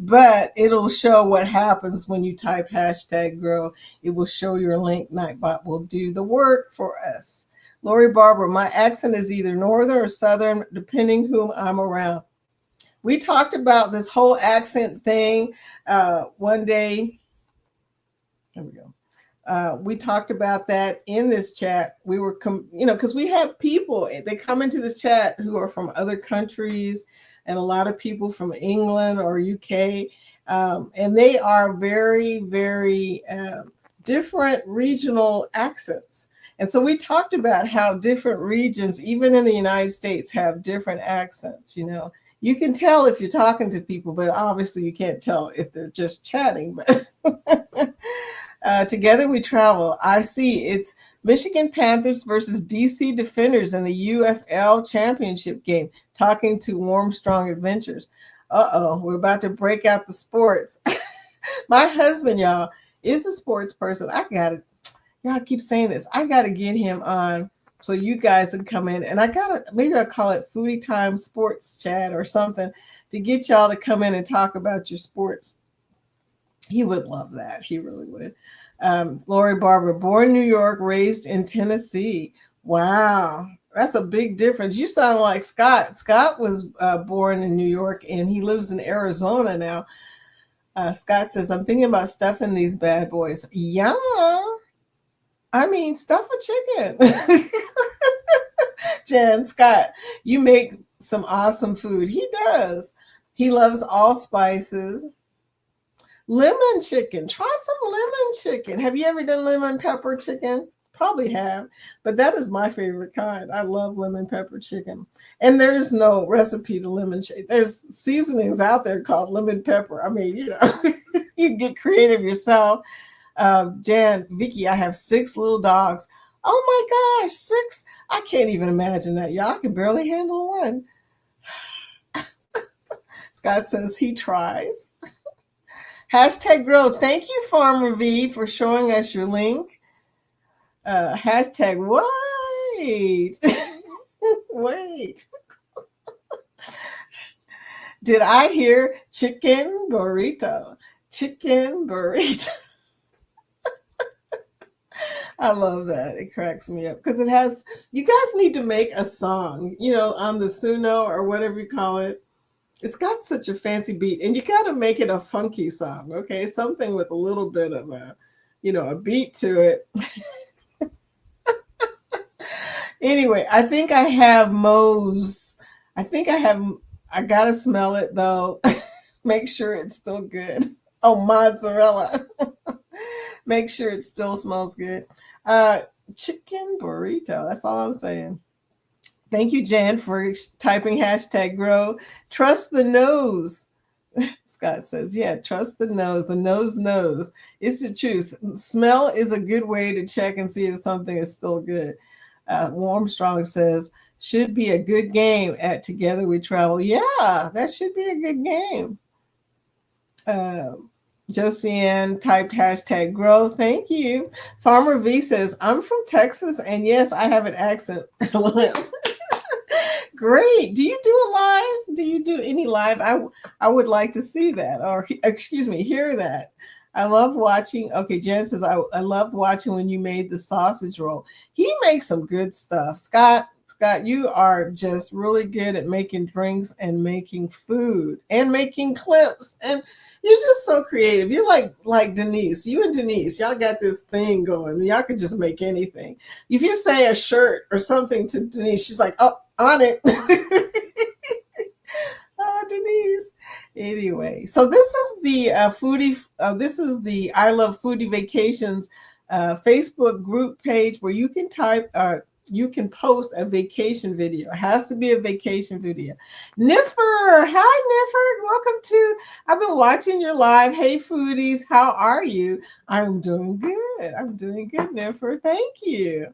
But it'll show what happens when you type hashtag grow. It will show your link. Nightbot will do the work for us. Lori Barber, my accent is either northern or southern, depending whom I'm around. We talked about this whole accent thing one day. There we go. We talked about that in this chat. We were, because we have people, they come into this chat who are from other countries and a lot of people from England or UK. And they are very, very different regional accents. And so we talked about how different regions, even in the United States, have different accents. You know, you can tell if you're talking to people, but obviously you can't tell if they're just chatting. But together we travel. I see it's Michigan Panthers versus DC Defenders in the UFL championship game. Talking to Warm Strong Adventures. We're about to break out the sports. My husband, y'all, is a sports person. Y'all keep saying this. I gotta get him on so you guys can come in, and maybe I'll call it Foodie Time Sports Chat or something to get y'all to come in and talk about your sports. He would love that. He really would. Lori Barber, born in New York, raised in Tennessee. Wow. That's a big difference. You sound like Scott. Scott was born in New York and he lives in Arizona now. Scott says, I'm thinking about stuffing these bad boys. Yeah. I mean, stuff a chicken. Jan, Scott, you make some awesome food. He does. He loves all spices. Lemon chicken. Try some lemon chicken. Have you ever done lemon pepper chicken? Probably have, but that is my favorite kind. I love lemon pepper chicken. And there's no recipe to lemon chicken. There's seasonings out there called lemon pepper. I mean, you get creative yourself. Jan, Vicky, I have 6 little dogs. Oh my gosh, 6. I can't even imagine that. Y'all can barely handle one. Scott says he tries. Hashtag grow. Thank you, Farmer V, for showing us your link. Hashtag wait. Wait. Did I hear chicken burrito? Chicken burrito. I love that. It cracks me up because it has, you guys need to make a song, on the Suno or whatever you call it. It's got such a fancy beat and you got to make it a funky song. Okay. Something with a little bit of a beat to it. Anyway, I think I have Moe's. I got to smell it though. Make sure it's still good. Oh, mozzarella. Make sure it still smells good. Chicken burrito. That's all I'm saying. Thank you, Jan, for typing hashtag grow. Trust the nose. Scott says, yeah, trust the nose. The nose knows. It's the truth. Smell is a good way to check and see if something is still good. Warmstrong says, should be a good game at Together We Travel. Yeah, that should be a good game. Josiane typed hashtag grow. Thank you. Farmer V says, I'm from Texas, and yes, I have an accent. Great. Do you do a live? Do you do any live? I would like to see that, or excuse me, hear that. I love watching. Okay, Jen says, I love watching when you made the sausage roll. He makes some good stuff. Scott, you are just really good at making drinks and making food and making clips. And you're just so creative. You're like Denise. You and Denise, y'all got this thing going. Y'all can just make anything. If you say a shirt or something to Denise, she's like, oh, on it. Oh, Denise. Anyway, so this is the foodie. This is the I Love Foodie Vacations Facebook group page where you can you can post a vacation video. It has to be a vacation video. Niffer, hi Niffer, welcome to. I've been watching your live. Hey foodies, how are you? I'm doing good. Niffer. Thank you.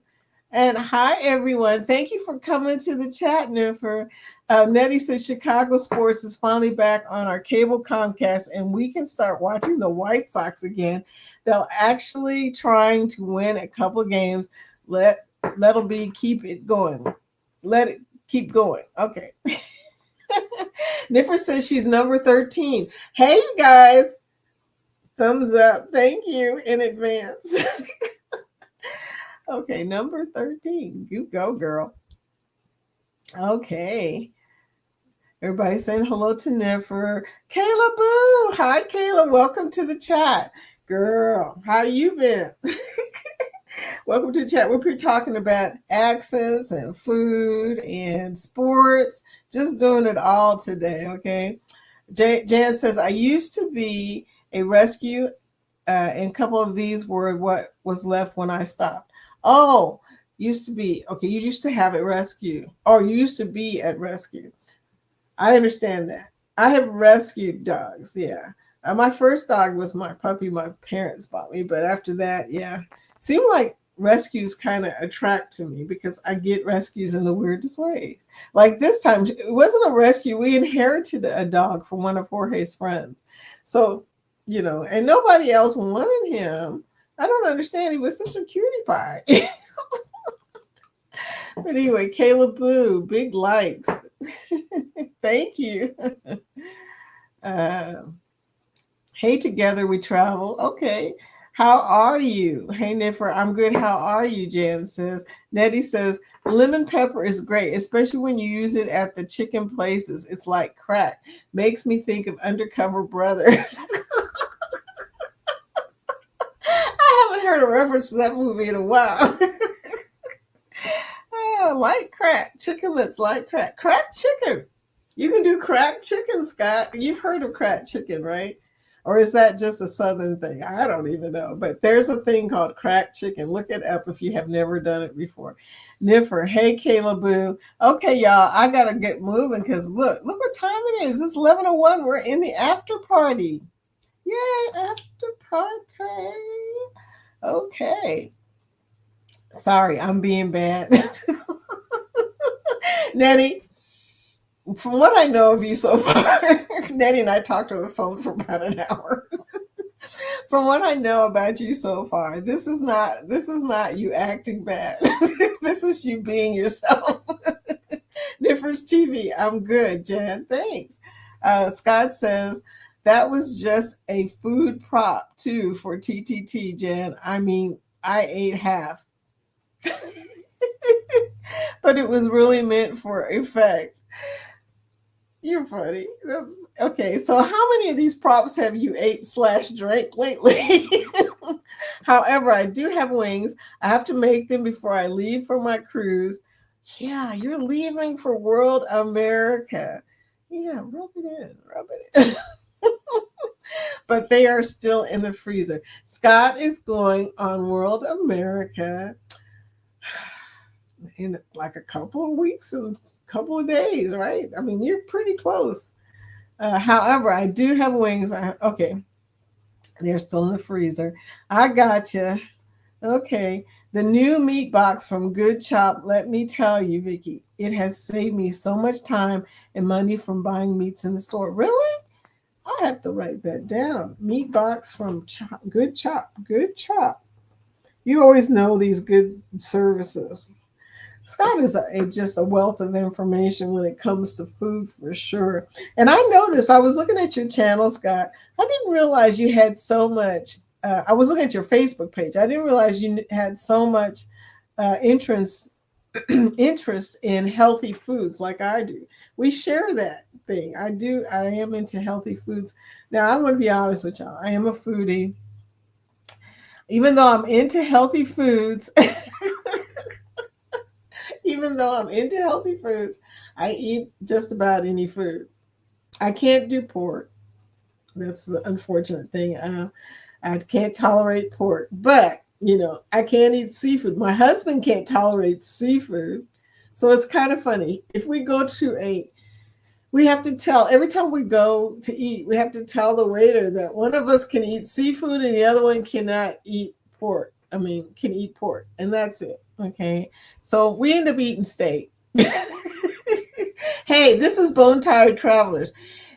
And hi, everyone. Thank you for coming to the chat, Niffer. Nettie says Chicago sports is finally back on our cable Comcast, and we can start watching the White Sox again. They're actually trying to win a couple games. That'll be keep it going. Let it keep going. Okay. Niffer says she's number 13. Hey, you guys. Thumbs up. Thank you in advance. Okay, number 13. You go, girl. Okay. Everybody saying hello to Niffer. Kayla Boo. Hi, Kayla. Welcome to the chat. Girl, how you been? Welcome to the chat. We're here talking about accents and food and sports. Just doing it all today, okay? Jan says, I used to be a rescue, and a couple of these were what was left when I stopped. Oh, used to be. Okay, you used to have a rescue, or you used to be at rescue. I understand that. I have rescued dogs, yeah. My first dog was my puppy my parents bought me, but after that, yeah. Seemed like rescues kind of attract to me because I get rescues in the weirdest ways. Like this time, it wasn't a rescue. We inherited a dog from one of Jorge's friends. So, and nobody else wanted him. I don't understand. He was such a cutie pie. But anyway, Caleb Boo, big likes. Thank you. Hey, Together We Travel. Okay. How are you? Hey, Niffer, I'm good. How are you? Jan says. Nettie says, lemon pepper is great, especially when you use it at the chicken places. It's like crack. Makes me think of Undercover Brother. heard a reference to that movie in a while. Yeah, light crack chicken that's light crack. Crack chicken. You can do crack chicken, Scott. You've heard of crack chicken, right? Or is that just a southern thing? I don't even know. But there's a thing called crack chicken. Look it up if you have never done it before. Niffer, hey Kayla Boo. Okay, y'all, I gotta get moving because look what time it is. It's 11:01. We're in the after party. Yay, after party. Okay. Sorry, I'm being bad. Nettie, from what I know of you so far, Nettie and I talked on the phone for about an hour. From what I know about you so far, this is not you acting bad. This is you being yourself. Niffers TV, I'm good, Jan. Thanks. Scott says that was just a food prop too for TTT, Jan. I mean, I ate half. But it was really meant for effect. You're funny. Okay, so how many of these props have you ate slash drank lately? However, I do have wings. I have to make them before I leave for my cruise. Yeah, you're leaving for World America. Yeah, rub it in, rub it in. But they are still in the freezer. Scott is going on World America in like a couple of weeks and a couple of days, right? I mean, you're pretty close. However, I do have wings. Okay, they're still in the freezer. I got you. Okay, the new meat box from Good Chop. Let me tell you, Vicky, it has saved me so much time and money from buying meats in the store. Really? I have to write that down. Meat box from Good Chop. Good Chop. You always know these good services. Scott is just a wealth of information when it comes to food for sure. And I noticed, I was looking at your channel, Scott. I didn't realize you had so much. I was looking at your Facebook page. I didn't realize you had so much interest interest in healthy foods like I do. We share that thing. I do. I am into healthy foods. Now, I'm going to be honest with y'all. I am a foodie. Even though I'm into healthy foods, even though I'm into healthy foods, I eat just about any food. I can't do pork. That's the unfortunate thing. I can't tolerate pork, but I can't eat seafood. My husband can't tolerate seafood. So it's kind of funny. If we go to we have to tell every time we go to eat, we have to tell the waiter that one of us can eat seafood and the other one cannot eat pork. I mean, can eat pork, and that's it. Okay. So we end up eating steak. Hey, this is Bone Tired Travelers.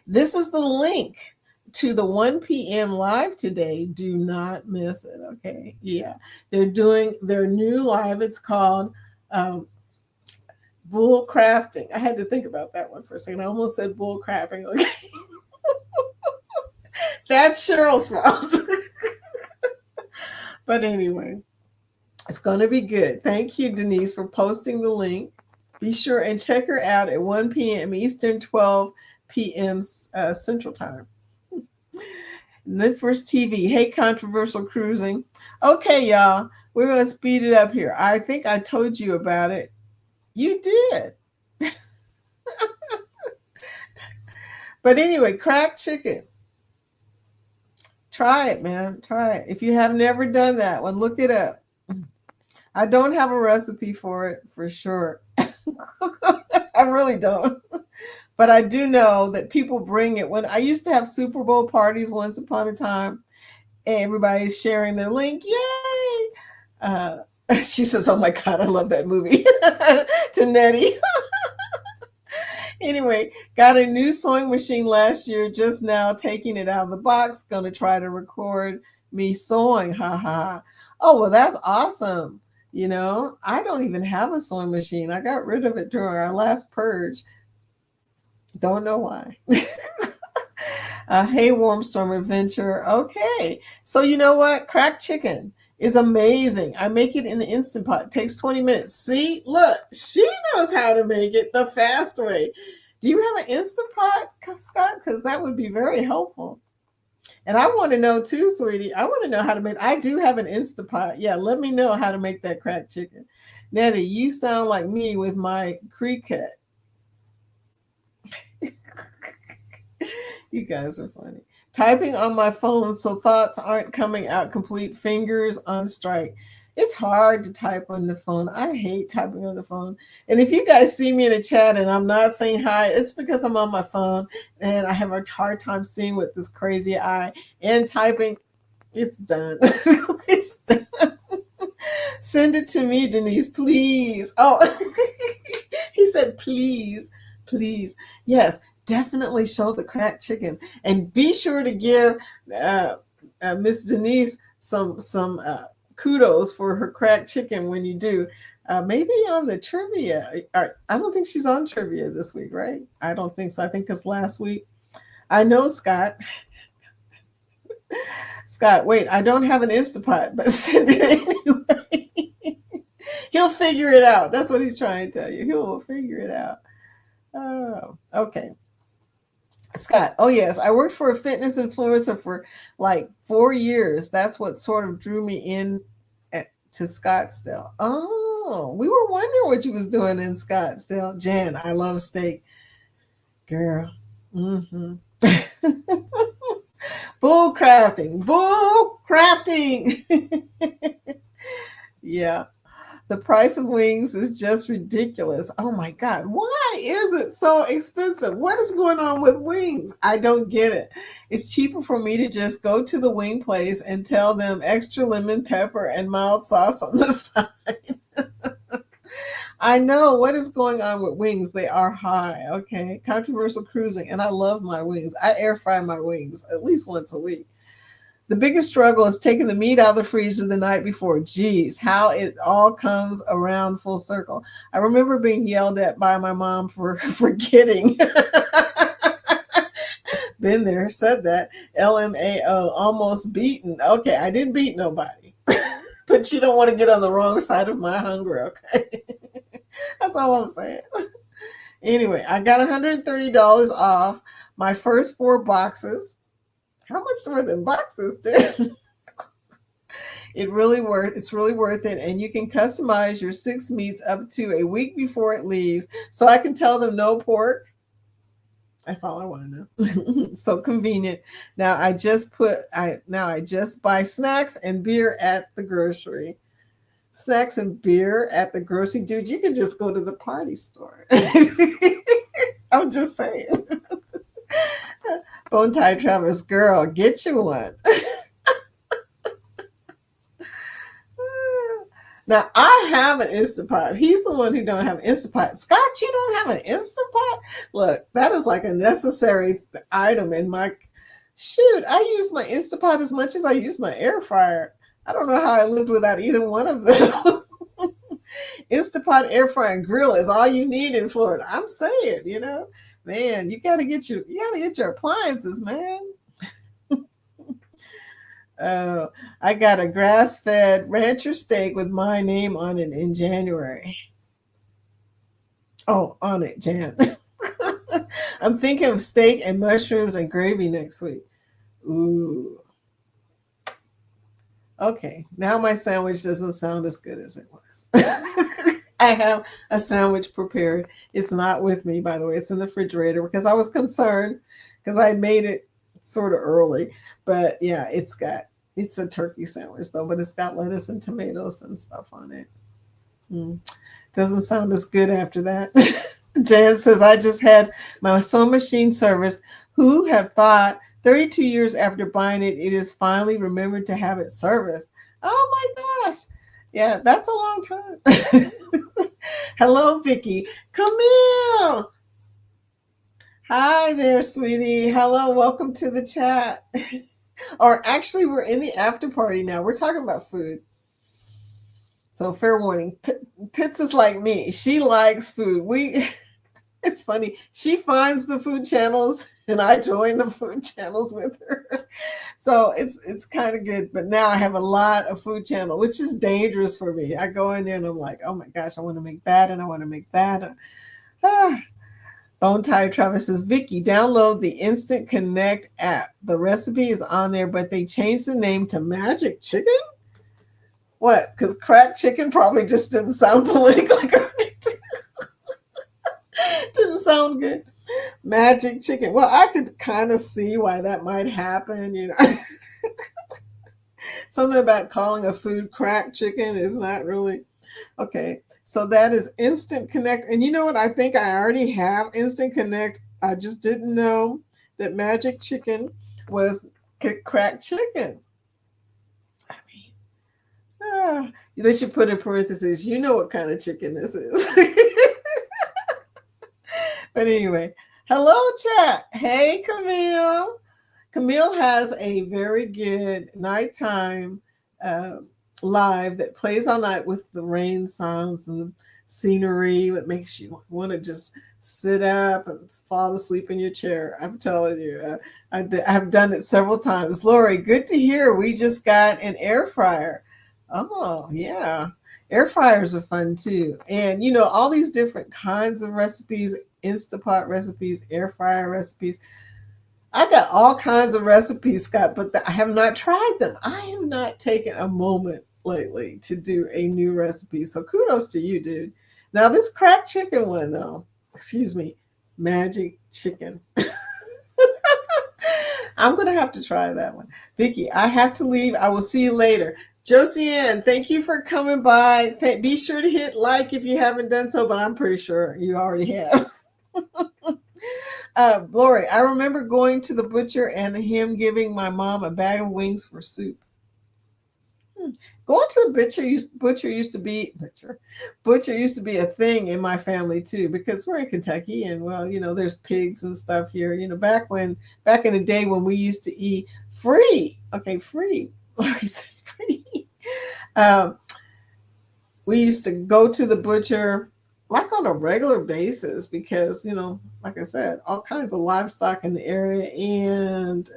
This is the link to the 1 p.m. live today. Do not miss it. Okay. Yeah. They're doing their new live. It's called Bull Crafting. I had to think about that one for a second. I almost said bull crapping. Okay. That's Cheryl's fault. But anyway, it's going to be good. Thank you, Denise, for posting the link. Be sure and check her out at 1 p.m. Eastern, 12 p.m. Central Time. First TV. Hey, controversial cruising. Okay, y'all. We're going to speed it up here. I think I told you about it. You did. But anyway, cracked chicken. Try it, man. Try it. If you have never done that one, look it up. I don't have a recipe for it for sure. I really don't. But I do know that people bring it. When I used to have Super Bowl parties once upon a time, and everybody's sharing their link. Yay! She says, "Oh my God, I love that movie." To Nettie. Anyway, got a new sewing machine last year, just now taking it out of the box. Gonna try to record me sewing. Ha ha. Oh, well, that's awesome. I don't even have a sewing machine. I got rid of it during our last purge. Don't know why. Hey, Warm Storm Adventure. Okay. So you know what? Cracked chicken is amazing. I make it in the Instant Pot. It takes 20 minutes. See, look, she knows how to make it the fast way. Do you have an Instant Pot, Scott? Because that would be very helpful. And I want to know too, sweetie. I want to know how to make. I do have an Instapot. Yeah, let me know how to make that cracked chicken. Nettie, you sound like me with my cricket. You guys are funny. Typing on my phone so thoughts aren't coming out complete, fingers on strike. It's hard to type on the phone. I hate typing on the phone. And if you guys see me in a chat and I'm not saying hi, it's because I'm on my phone and I have a hard time seeing with this crazy eye and typing. It's done. It's done. Send it to me, Denise, please. Oh, he said, please, please. Yes, definitely show the cracked chicken, and be sure to give uh, Miss Denise some kudos for her cracked chicken when you do. Maybe on the trivia. I don't think she's on trivia this week, right? I don't think so. I think it's last week. I know Scott. Scott, wait, I don't have an Instapot, but send it anyway. He'll figure it out. That's what he's trying to tell you. He will figure it out. Oh, okay. Scott, oh yes, I worked for a fitness influencer for like 4 years. That's what sort of drew me in to Scottsdale. Oh, we were wondering what you was doing in Scottsdale. Jan, I love steak. Girl. Mm-hmm. Bull crafting. Bull crafting. Yeah. The price of wings is just ridiculous. Oh my God. Why is it so expensive? What is going on with wings? I don't get it. It's cheaper for me to just go to the wing place and tell them extra lemon pepper and mild sauce on the side. I know what is going on with wings. They are high. Okay. Controversial cruising. And I love my wings. I air fry my wings at least once a week. The biggest struggle is taking the meat out of the freezer the night before. Geez, how it all comes around full circle. I remember being yelled at by my mom for forgetting. Been there, said that. LMAO, almost beaten. Okay, I didn't beat nobody. But you don't want to get on the wrong side of my hunger, okay? That's all I'm saying. Anyway, I got $130 off my first 4 boxes. How much were the boxes, dude? It's really worth it, and you can customize your 6 meats up to a week before it leaves. So I can tell them no pork. That's all I want to know. So convenient. Now I just buy snacks and beer at the grocery. Snacks and beer at the grocery, dude. You can just go to the party store. I'm just saying. Bone tied Travis, girl, get you one. Now I have an Instapot. He's the one who don't have an Instapot. Scott, you don't have an Instapot? Look, that is like a necessary item in my shoot. I use my Instapot as much as I use my air fryer. I don't know how I lived without either one of them. Instapot, air fryer, and grill is all you need in Florida. I'm saying, man, you gotta get your appliances, man. Oh, I got a grass-fed rancher steak with my name on it in January. Oh, on it, Jan. I'm thinking of steak and mushrooms and gravy next week. Ooh. Okay, now my sandwich doesn't sound as good as it was. I have a sandwich prepared. It's not with me, by the way. It's in the refrigerator because I was concerned because I made it sort of early. But yeah, it's a turkey sandwich though, but it's got lettuce and tomatoes and stuff on it. Mm. Doesn't sound as good after that. Jan says, I just had my sewing machine service. Who have thought 32 years after buying it, it is finally remembered to have it serviced? Oh my gosh. Yeah, that's a long time. Hello, Vicky. Camille. Hi there, sweetie. Hello, welcome to the chat. Or actually, we're in the after party now. We're talking about food. So fair warning, Pitts is like me. She likes food. It's funny. She finds the food channels and I join the food channels with her. So it's kind of good. But now I have a lot of food channel, which is dangerous for me. I go in there and I'm like, oh my gosh, I want to make that and I want to make that. Ah. Bone Tired Travis says, Vicky, download the Instant Connect app. The recipe is on there, but they changed the name to Magic Chicken? What? Because cracked chicken probably just didn't sound politically correct. Didn't sound good. Magic chicken. Well, I could kind of see why that might happen, you know. Something about calling a food cracked chicken is not really okay. So that is Instant Connect. And you know what? I think I already have Instant Connect. I just didn't know that Magic Chicken was cracked chicken. I mean, they should put in parentheses, you know what kind of chicken this is. But anyway, hello, chat. Hey, Camille. Camille has a very good nighttime uh, live that plays all night with the rain sounds and scenery that makes you want to just sit up and fall asleep in your chair. I'm telling you, I've done it several times. Lori, good to hear. We just got an air fryer. Oh, yeah. Air fryers are fun too. And, you know, all these different kinds of recipes, Instapot recipes, air fryer recipes. I got all kinds of recipes, Scott, but I have not tried them. I have not taken a moment lately to do a new recipe. So kudos to you, dude. Now, this cracked chicken one, though, excuse me, magic chicken. I'm going to have to try that one. Vicky, I have to leave. I will see you later. Josiane, thank you for coming by. Be sure to hit like if you haven't done so, but I'm pretty sure you already have. Lori, I remember going to the butcher and him giving my mom a bag of wings for soup. Going to the butcher used to be a thing in my family too, because we're in Kentucky and well, you know, there's pigs and stuff here. You know, back in the day when we used to eat free. Okay, free. Lori said free. Um, we used to go to the butcher like on a regular basis because, you know, like I said, all kinds of livestock in the area and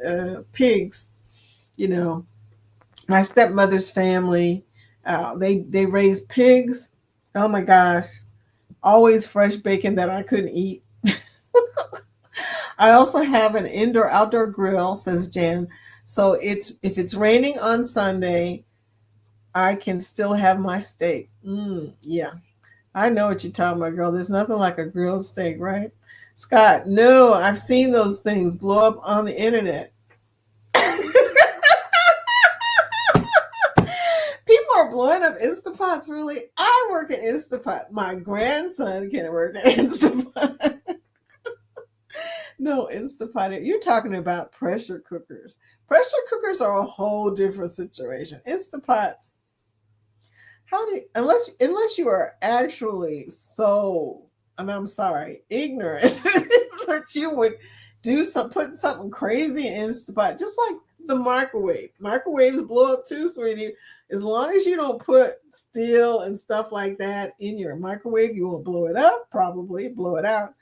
pigs, you know, my stepmother's family, they raised pigs. Oh my gosh, always fresh bacon that I couldn't eat. I also have an indoor outdoor grill, says Jan. So if it's raining on Sunday, I can still have my steak. Yeah, I know what you're talking about, girl. There's nothing like a grilled steak, right? Scott, no, I've seen those things blow up on the internet. People are blowing up Instapots, really? I work at Instapot. My grandson can work at Instapot. No, Instapot. You're talking about pressure cookers. Pressure cookers are a whole different situation. Instapots, how do you, unless you are actually so, I mean, I'm sorry, ignorant that you would put something crazy in Instapot, just like the microwave. Microwaves blow up too, sweetie. As long as you don't put steel and stuff like that in your microwave, you won't blow it up, probably blow it out.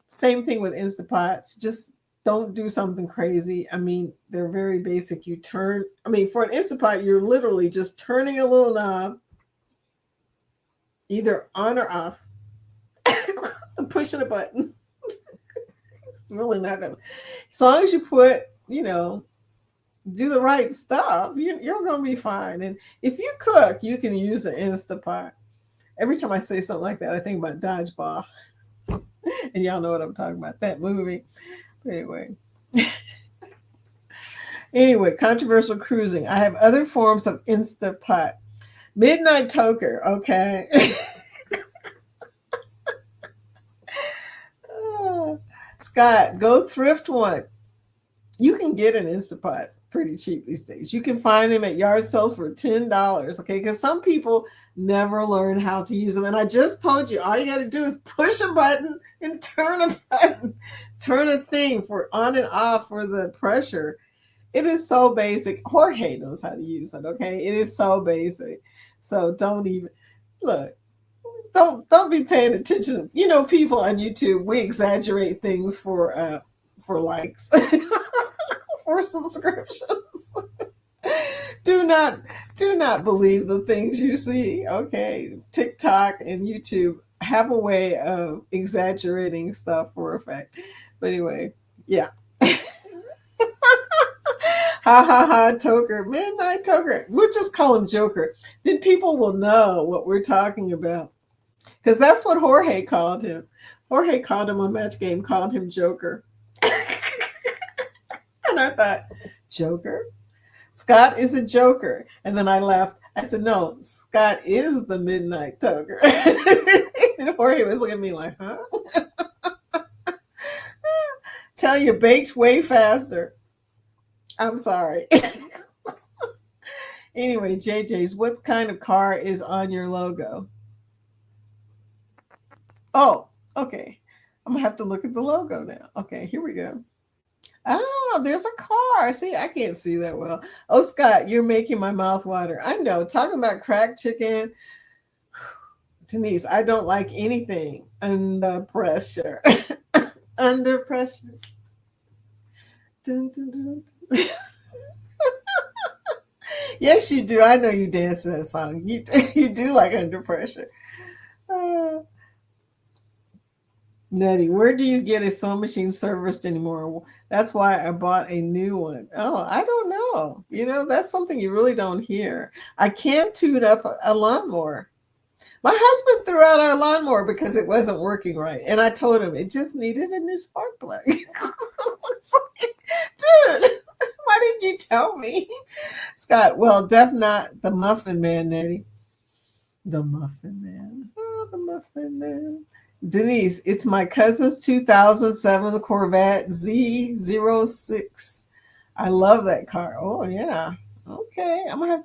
Same thing with Instapots. Just don't do something crazy. I mean, they're very basic. For an Instapot, you're literally just turning a little knob, either on or off, and pushing a button. It's really not that. As long as you put, do the right stuff, you're going to be fine. And if you cook, you can use the Instapot. Every time I say something like that, I think about Dodgeball. And y'all know what I'm talking about, that movie. But anyway, controversial cruising. I have other forms of Instapot. Midnight Toker, okay. Scott, go thrift one. You can get an Instapot pretty cheap these days. You can find them at yard sales for $10, okay? Because some people never learn how to use them. And I just told you, all you got to do is push a button and turn a button, turn a thing for on and off for the pressure. It is so basic. Jorge knows how to use it, okay? It is so basic. So don't even look. Don't be paying attention. You know, people on YouTube, we exaggerate things for likes, for subscriptions. do not believe the things you see. Okay, TikTok and YouTube have a way of exaggerating stuff for effect. But anyway, yeah. Ha ha ha, Toker, Midnight Toker. We'll just call him Joker. Then people will know what we're talking about. Because that's what Jorge called him. Jorge called him a match game, called him Joker. And I thought, Joker? Scott is a joker. And then I laughed. I said, no, Scott is the Midnight Toker. And Jorge was looking at me like, huh? Tell you baked way faster. I'm sorry. Anyway, JJ's, what kind of car is on your logo? Oh, okay. I'm gonna have to look at the logo now. Okay, here we go. Oh, there's a car. See, I can't see that well. Oh, Scott, you're making my mouth water. I know. Talking about cracked chicken. Denise, I don't like anything under pressure. Under pressure. Dun, dun, dun, dun. Yes, you do. I know you dance to that song. You you do like Under Pressure. Uh, Nutty, where do you get a sewing machine serviced anymore? That's why I bought a new one. Oh, I don't know. That's something you really don't hear. I can't tune up a lawnmower. My husband threw out our lawnmower because it wasn't working right. And I told him it just needed a new spark plug. It's like, dude, why didn't you tell me? Scott, well, def not the Muffin Man, Nettie. The Muffin Man. Oh, the Muffin Man. Denise, it's my cousin's 2007 Corvette Z06. I love that car. Oh, yeah. Okay, I'm gonna have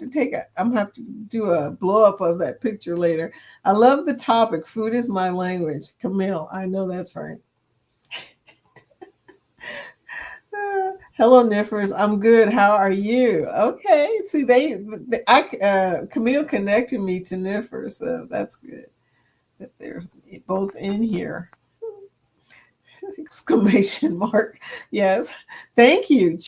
to do a blow up of that picture later. I love the topic. Food is my language. Camille, I know that's right. Hello, Niffers. I'm good. How are you? Okay. See, Camille connected me to Niffers, so that's good that they're both in here. Exclamation mark. Yes. Thank you.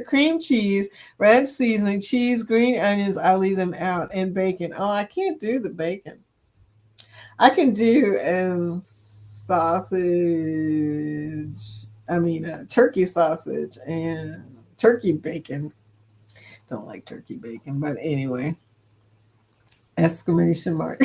Cream cheese, ranch seasoning, cheese, green onions. I leave them out, and bacon. Oh, I can't do the bacon. I can do sausage. I mean, turkey sausage and turkey bacon. Don't like turkey bacon, but anyway. Exclamation mark.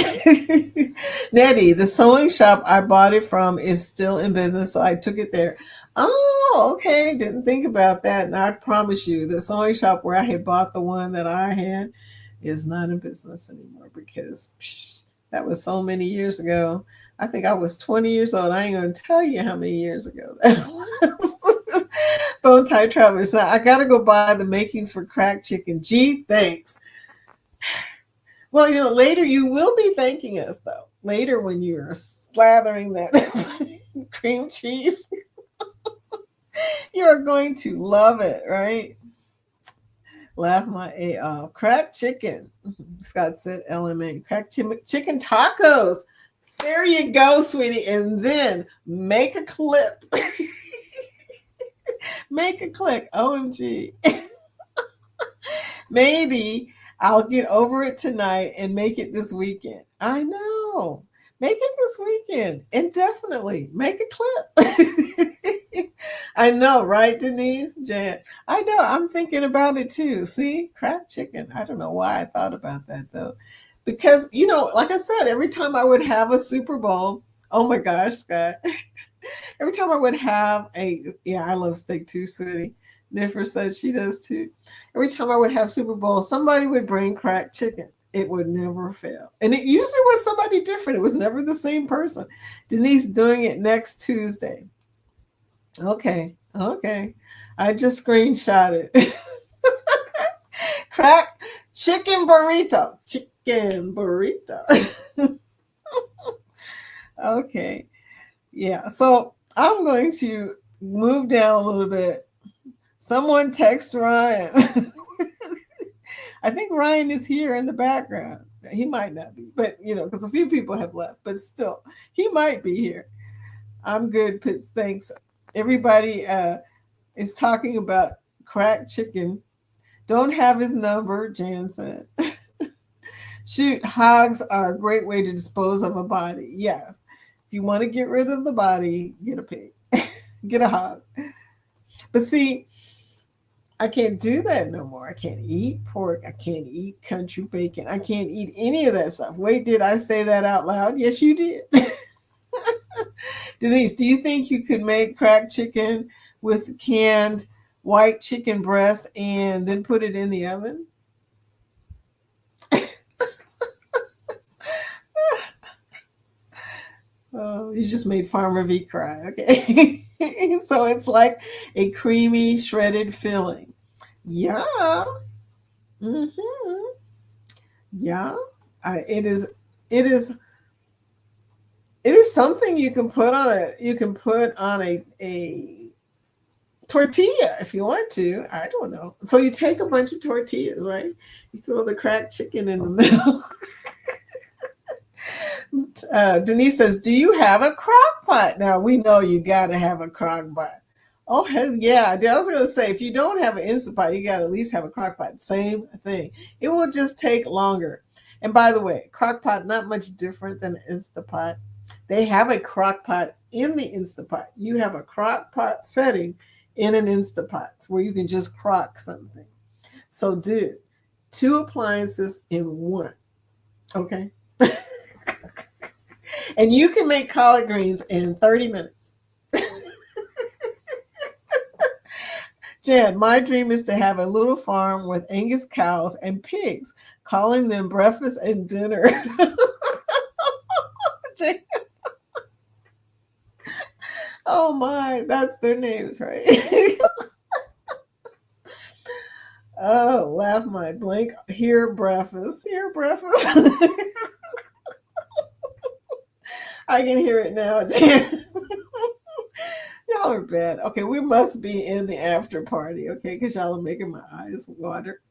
Nettie, the sewing shop I bought it from is still in business, so I took it there. Oh, okay. Didn't think about that. And I promise you, the sewing shop where I had bought the one that I had is not in business anymore because that was so many years ago. I think I was 20 years old. I ain't going to tell you how many years ago that was. Bone tie Travelers. Now, I got to go buy the makings for cracked chicken. Gee, thanks. Well, later you will be thanking us, though. Later, when you're slathering that cream cheese, you're going to love it, right? Laugh my A off. Cracked chicken. Scott said LMA. Cracked chicken tacos. There you go, sweetie. And then make a clip. Make a click. OMG. Maybe I'll get over it tonight and make it this weekend. I know. Make it this weekend and definitely make a clip. I know, right, Denise? Jan. I know. I'm thinking about it too. See, cracked chicken. I don't know why I thought about that though. Because, like I said, every time I would have a Super Bowl, oh my gosh, Scott. Every time I would have yeah, I love steak too, sweetie. Niffer says she does too. Every time I would have Super Bowl, somebody would bring cracked chicken. It would never fail. And it usually was somebody different. It was never the same person. Denise doing it next Tuesday. Okay. Okay. I just screenshot it. Crack chicken burrito. Chicken burrito. Okay. Yeah. So I'm going to move down a little bit. Someone text Ryan. I think Ryan is here in the background. He might not be, but because a few people have left, but still, he might be here. I'm good, Pitts. Thanks. Everybody is talking about cracked chicken. Don't have his number, Jan said. Shoot, hogs are a great way to dispose of a body. Yes. If you want to get rid of the body, get a pig, get a hog. But see, I can't do that no more. I can't eat pork. I can't eat country bacon. I can't eat any of that stuff. Wait, did I say that out loud? Yes, you did. Denise, do you think you could make cracked chicken with canned white chicken breast and then put it in the oven? Oh, you just made Farmer V cry. Okay. So it's like a creamy, shredded filling. Yeah. Mm-hmm. Yeah. It is. It is. It is something you can put on a. You can put on a tortilla if you want to. I don't know. So you take a bunch of tortillas, right? You throw the cracked chicken in the middle. Denise says, "Do you have a crock pot?" Now we know you got to have a crock pot. Oh hell yeah! I was gonna say if you don't have an instant pot, you got to at least have a crock pot. Same thing. It will just take longer. And by the way, crock pot not much different than an instant pot. They have a crock pot in the instant pot. You have a crock pot setting in an instant pot where you can just crock something. So, dude, two appliances in one. Okay. And you can make collard greens in 30 minutes. Jan, my dream is to have a little farm with Angus cows and pigs, calling them breakfast and dinner. Jan, oh my, that's their names, right? Oh, laugh my blank. Here breakfast. Here breakfast. I can hear it now, Jan. Y'all are bad. Okay, we must be in the after party, okay? Because y'all are making my eyes water.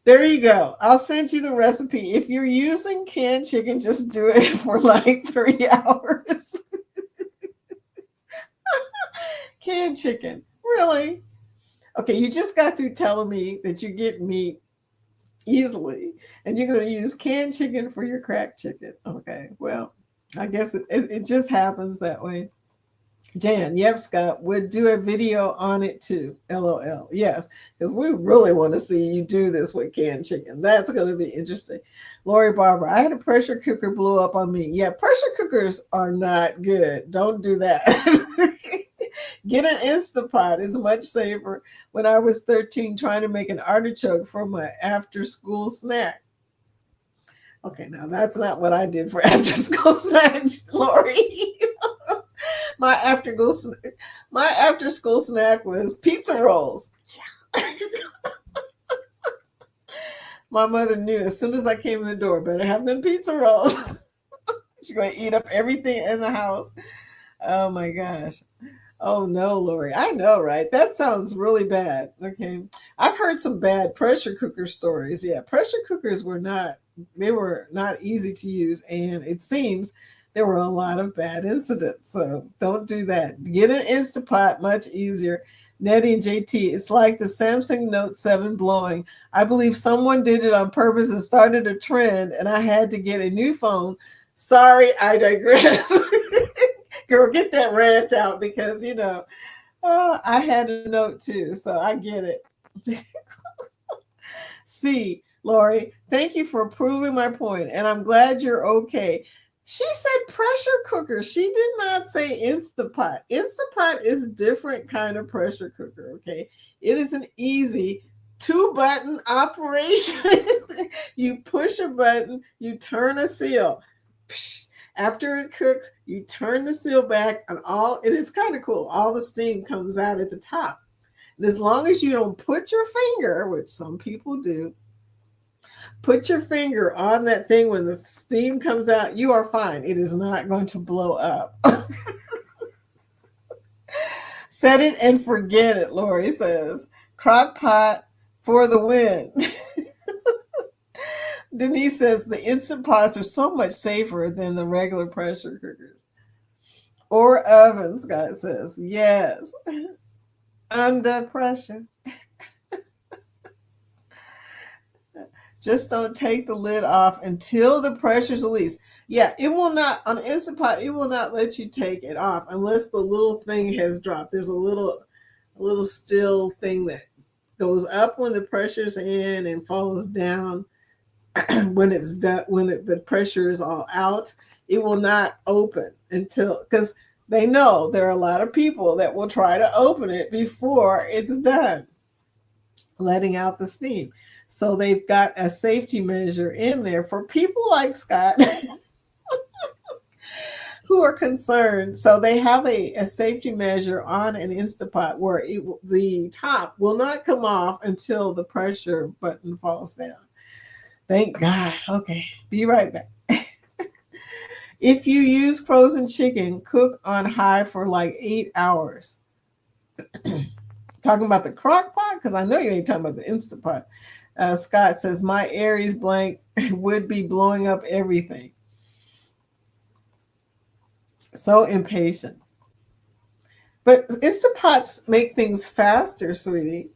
There you go. I'll send you the recipe. If you're using canned chicken, just do it for like 3 hours. Canned chicken. Really? Okay, you just got through telling me that you get meat easily and you're going to use canned chicken for your cracked chicken. Okay, well, I guess it just happens that way. Jan, yep, Scott, would do a video on it too. LOL. Yes, because we really want to see you do this with canned chicken. That's going to be interesting. Lori Barber, I had a pressure cooker blew up on me. Yeah, pressure cookers are not good. Don't do that. Get an Instapot. It's much safer. When I was 13 trying to make an artichoke for my after school snack. Okay, now that's not what I did for after school snack, Lori. my after school my after school snack was pizza rolls. Yeah. My mother knew as soon as I came in the door, better have them pizza rolls. She's gonna eat up everything in the house. Oh my gosh. Oh no, Lori. I know, right? That sounds really bad. Okay. I've heard some bad pressure cooker stories. Yeah, pressure cookers were not easy to use, and it seems there were a lot of bad incidents. So don't do that. Get an Instapot, much easier. Nettie and JT, it's like the Samsung Note 7 blowing. I believe someone did it on purpose and started a trend, and I had to get a new phone. Sorry, I digress. Girl, get that rant out because I had a note too, so I get it. See, Lori, thank you for proving my point, and I'm glad you're okay. She said pressure cooker. She did not say Instapot. Instapot is a different kind of pressure cooker, okay? It is an easy two-button operation. You push a button, you turn a seal. Psh, after it cooks, you turn the seal back, and it is kind of cool. All the steam comes out at the top. And as long as you don't put your finger, which some people do, put your finger on that thing when the steam comes out, you are fine. It is not going to blow up. Set it and forget it, Lori says. Crock pot for the win. Denise says the instant pots are so much safer than the regular pressure cookers. Or ovens, God says. Yes. Under pressure. Just don't take the lid off until the pressure's released. Yeah, it will not, on Instant Pot, it will not let you take it off unless the little thing has dropped. There's a little still thing that goes up when the pressure's in and falls down when it's done, when the pressure is all out. It will not open until, because they know there are a lot of people that will try to open it before it's done letting out the steam. So they've got a safety measure in there for people like Scott who are concerned. So they have a safety measure on an Instapot where the top will not come off until the pressure button falls down. Thank God. Okay, be right back. If you use frozen chicken, cook on high for like 8 hours. Talking about the crock pot? Because I know you ain't talking about the Instapot. Scott says, my Aries blank would be blowing up everything. So impatient. But Instapots make things faster, sweetie.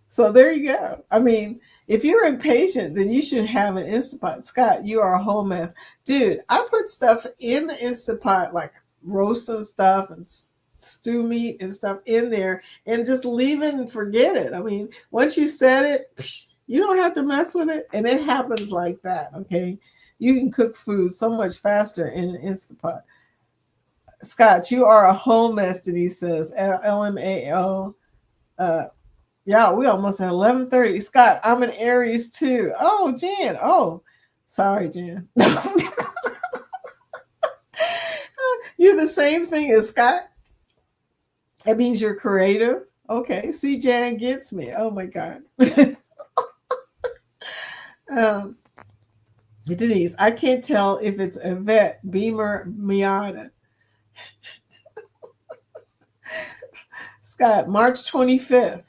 So there you go. I mean, if you're impatient, then you should have an Instapot. Scott, you are a whole mess. Dude, I put stuff in the Instapot, like roasting stuff and stew meat and stuff in there, and just leave it and forget it. I mean, once you set it, you don't have to mess with it. And it happens like that, okay? You can cook food so much faster in an Instapot. Scott, you are a whole mess, Denise says. LMAO. Yeah, we almost at 11:30. Scott, I'm an Aries too. Oh, Jan. Oh, sorry, Jan. You're the same thing as Scott. That means you're creative. Okay. See, Jan gets me. Oh my God. um, Denise, I can't tell if it's Yvette, Beamer, Miata. Scott, March 25th.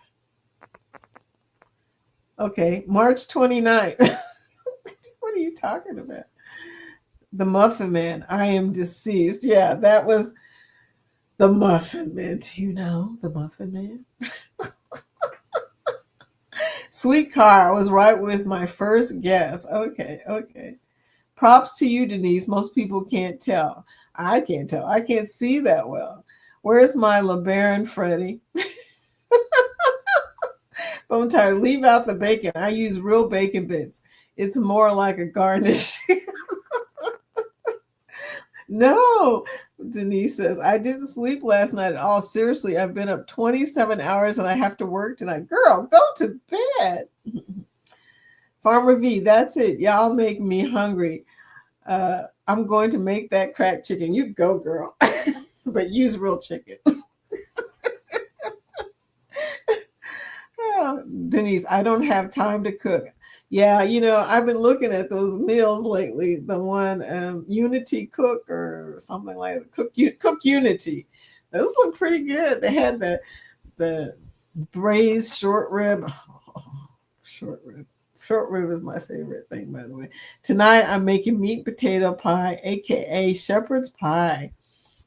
Okay, March 29th. What are you talking about? The Muffin Man. I am deceased. Yeah, that was the Muffin Man. Do you know the Muffin Man? Sweet Car was right with my first guess. Okay, okay. Props to you, Denise. Most people can't tell. I can't tell. I can't see that well. Where's my LeBaron Freddy? Bone tired. Leave out the bacon. I use real bacon bits. It's more like a garnish. No, Denise says, I didn't sleep last night at all. Seriously, I've been up 27 hours and I have to work tonight. Girl, go to bed. Farmer V, that's it. Y'all make me hungry. I'm going to make that cracked chicken. You go, girl. But use real chicken. Oh, Denise, I don't have time to cook. Yeah, I've been looking at those meals lately. The one Unity Cook or something like that. Cook Unity. Those look pretty good. They had the braised short rib. Oh, short rib. Short rib is my favorite thing, by the way. Tonight I'm making meat potato pie, aka shepherd's pie.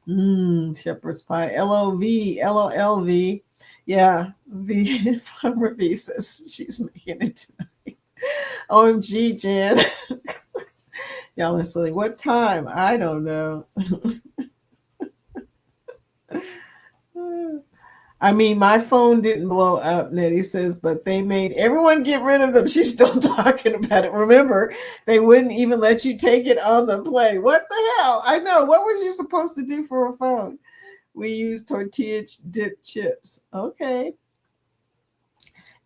Shepherd's pie. LOLV. Yeah, V Farmer V says she's making it tonight. OMG, Jan. Y'all are silly. What time? I don't know. I mean, my phone didn't blow up, Nettie says, but they made everyone get rid of them. She's still talking about it. Remember, they wouldn't even let you take it on the plane. What the hell? I know. What was you supposed to do for a phone? We use tortilla dip chips. Okay.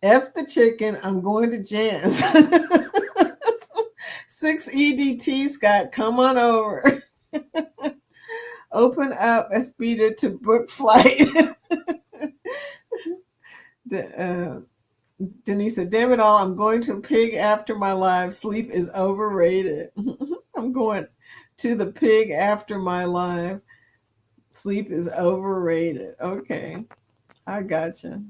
F the chicken. I'm going to Jan's. 6 EDT, Scott. Come on over. Open up Espita to book flight. Denise said, damn it all, I'm going to pig after my life. Sleep is overrated. I'm going to the pig after my life. Sleep is overrated. Okay, I gotcha.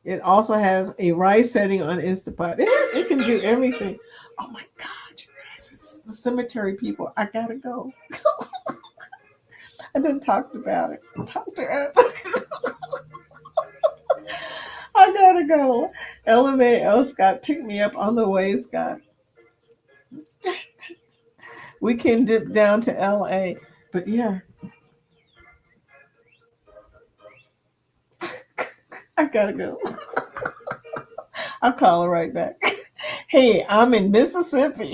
It also has a rice setting on Instapot. It can do everything. Oh my God, you guys, it's the cemetery people. I gotta go. I didn't talk about it. Talk to her. I gotta go. LMAO Scott, pick me up on the way, Scott. We can dip down to LA. But yeah, I gotta go. I'll call her right back. Hey, I'm in Mississippi.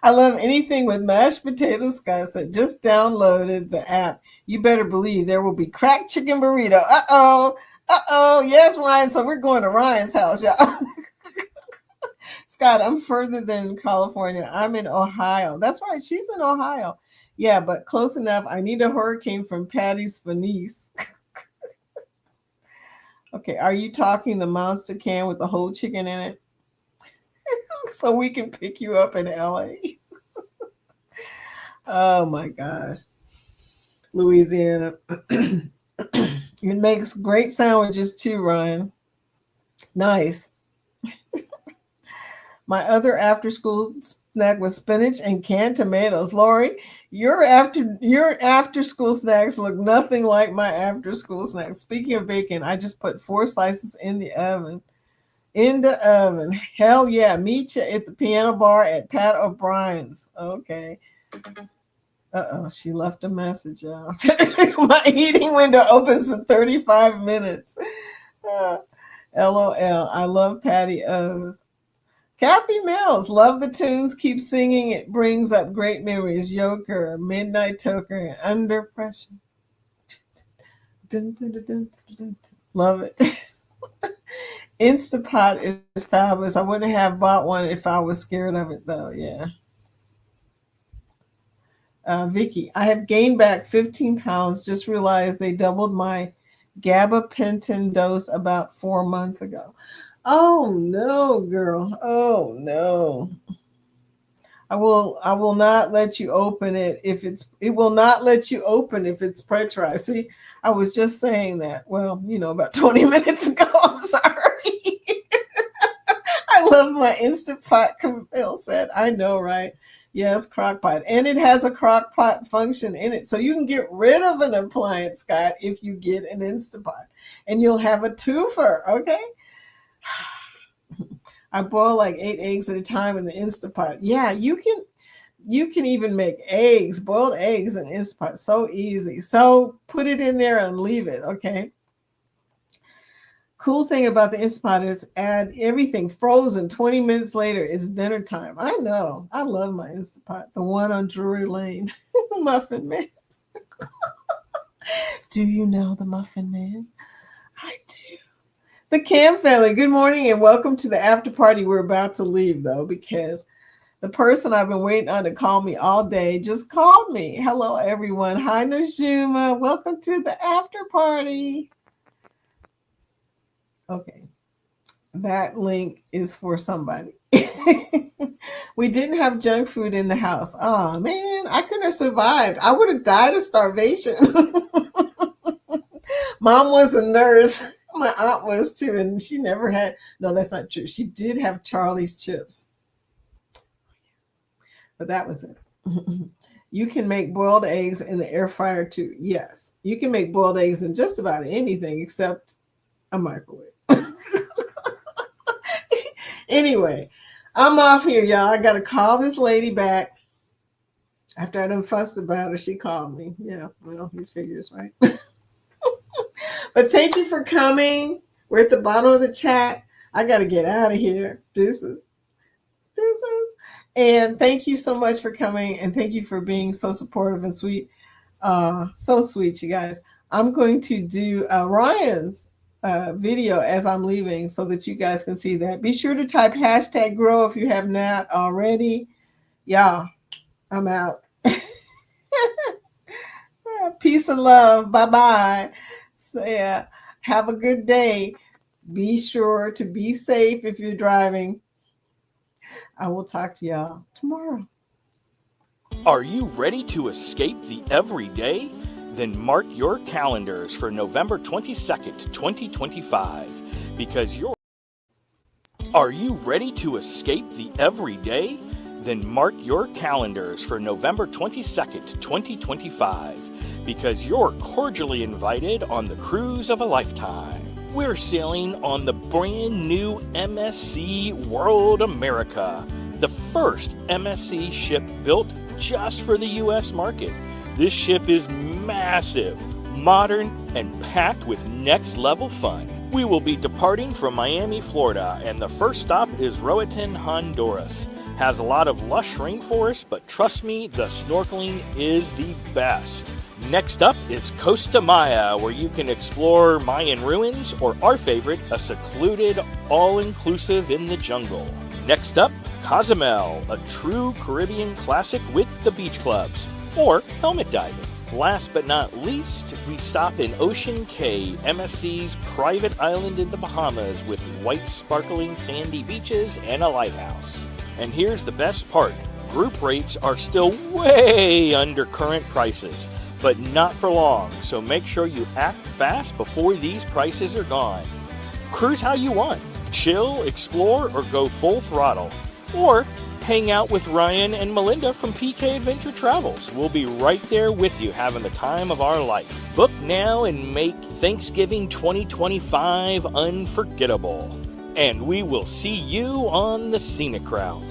I love anything with mashed potatoes, Scott said. Just downloaded the app. You better believe there will be cracked chicken burrito. Uh-oh. Uh-oh. Yes, Ryan. So we're going to Ryan's house, y'all. Scott, I'm further than California. I'm in Ohio. That's right. She's in Ohio. Yeah, but close enough. I need a hurricane from Patty's Fenice. Okay, are you talking the monster can with the whole chicken in it? So we can pick you up in LA. Oh my gosh. Louisiana. It makes great sandwiches too, Ryan. Nice. My other after school snack was spinach and canned tomatoes. Lori, your after school snacks look nothing like my after school snacks. Speaking of bacon, I just put 4 slices in the oven. In the oven. Hell yeah. Meet you at the piano bar at Pat O'Brien's. Okay. Uh-oh, she left a message, y'all. My eating window opens in 35 minutes. Uh, LOL. I love Patty O's. Kathy Mills, love the tunes. Keep singing. It brings up great memories. Yoker, Midnight Toker, and Under Pressure. Dun, dun, dun, dun, dun, dun. Love it. Instapot is fabulous. I wouldn't have bought one if I was scared of it, though. Yeah. Vicky, I have gained back 15 pounds. Just realized they doubled my gabapentin dose about 4 months ago. Oh no, girl. Oh no. I will not let you open it if it will not let you open if it's pressurized. See, I was just saying that. Well, about 20 minutes ago. I'm sorry. I love my Instant Pot, Camille said. I know, right? Yes, crock pot. And it has a crock pot function in it. So you can get rid of an appliance, Scott, if you get an Instant Pot. And you'll have a twofer, okay? I boil like 8 eggs at a time in the Instant Pot. Yeah, you can even make eggs, boiled eggs in Instant Pot. So easy. So put it in there and leave it, okay? Cool thing about the Instant Pot is add everything frozen. 20 minutes later, it's dinner time. I know. I love my Instant Pot. The one on Drury Lane. Muffin Man. Do you know the Muffin Man? I do. The Cam family, good morning and welcome to the after party. We're about to leave, though, because the person I've been waiting on to call me all day just called me. Hello, everyone. Hi, Najuma. Welcome to the after party. Okay. That link is for somebody. We didn't have junk food in the house. Oh man, I couldn't have survived. I would have died of starvation. Mom was a nurse. My aunt was too, and she never had. No, that's not true. She did have Charlie's chips, but that was it. You can make boiled eggs in the air fryer too. Yes, you can make boiled eggs in just about anything except a microwave. Anyway, I'm off here, y'all. I got to call this lady back. After I done fussed about her, she called me. Yeah, well, he figures, right? But thank you for coming. We're at the bottom of the chat. I got to get out of here. Deuces. Deuces. And thank you so much for coming. And thank you for being so supportive and sweet. So sweet, you guys. I'm going to do Ryan's video as I'm leaving so that you guys can see that. Be sure to type hashtag grow if you have not already. Yeah, I'm out. Peace and love. Bye-bye. So yeah, have a good day. Be sure to be safe if you're driving. I will talk to y'all tomorrow. Are you ready to escape the everyday? Then mark your calendars for November 22nd, 2025, because you're... Are you ready to escape the everyday? Then mark your calendars for November 22nd, 2025, because you're cordially invited on the cruise of a lifetime. We're sailing on the brand new MSC World America, the first MSC ship built just for the U.S. market. This ship is massive, modern, and packed with next-level fun. We will be departing from Miami, Florida, and the first stop is Roatan, Honduras. Has a lot of lush rainforest, but trust me, the snorkeling is the best. Next up is Costa Maya, where you can explore Mayan ruins, or our favorite, a secluded, all-inclusive in the jungle. Next up, Cozumel, a true Caribbean classic with the beach clubs, or helmet diving. Last but not least, we stop in Ocean Cay, MSC's private island in the Bahamas with white sparkling sandy beaches and a lighthouse. And here's the best part, group rates are still way under current prices, but not for long, so make sure you act fast before these prices are gone. Cruise how you want, chill, explore, or go full throttle. Or hang out with Ryan and Melinda from PK Adventure Travels. We'll be right there with you having the time of our life. Book now and make Thanksgiving 2025 unforgettable. And we will see you on the scenic route.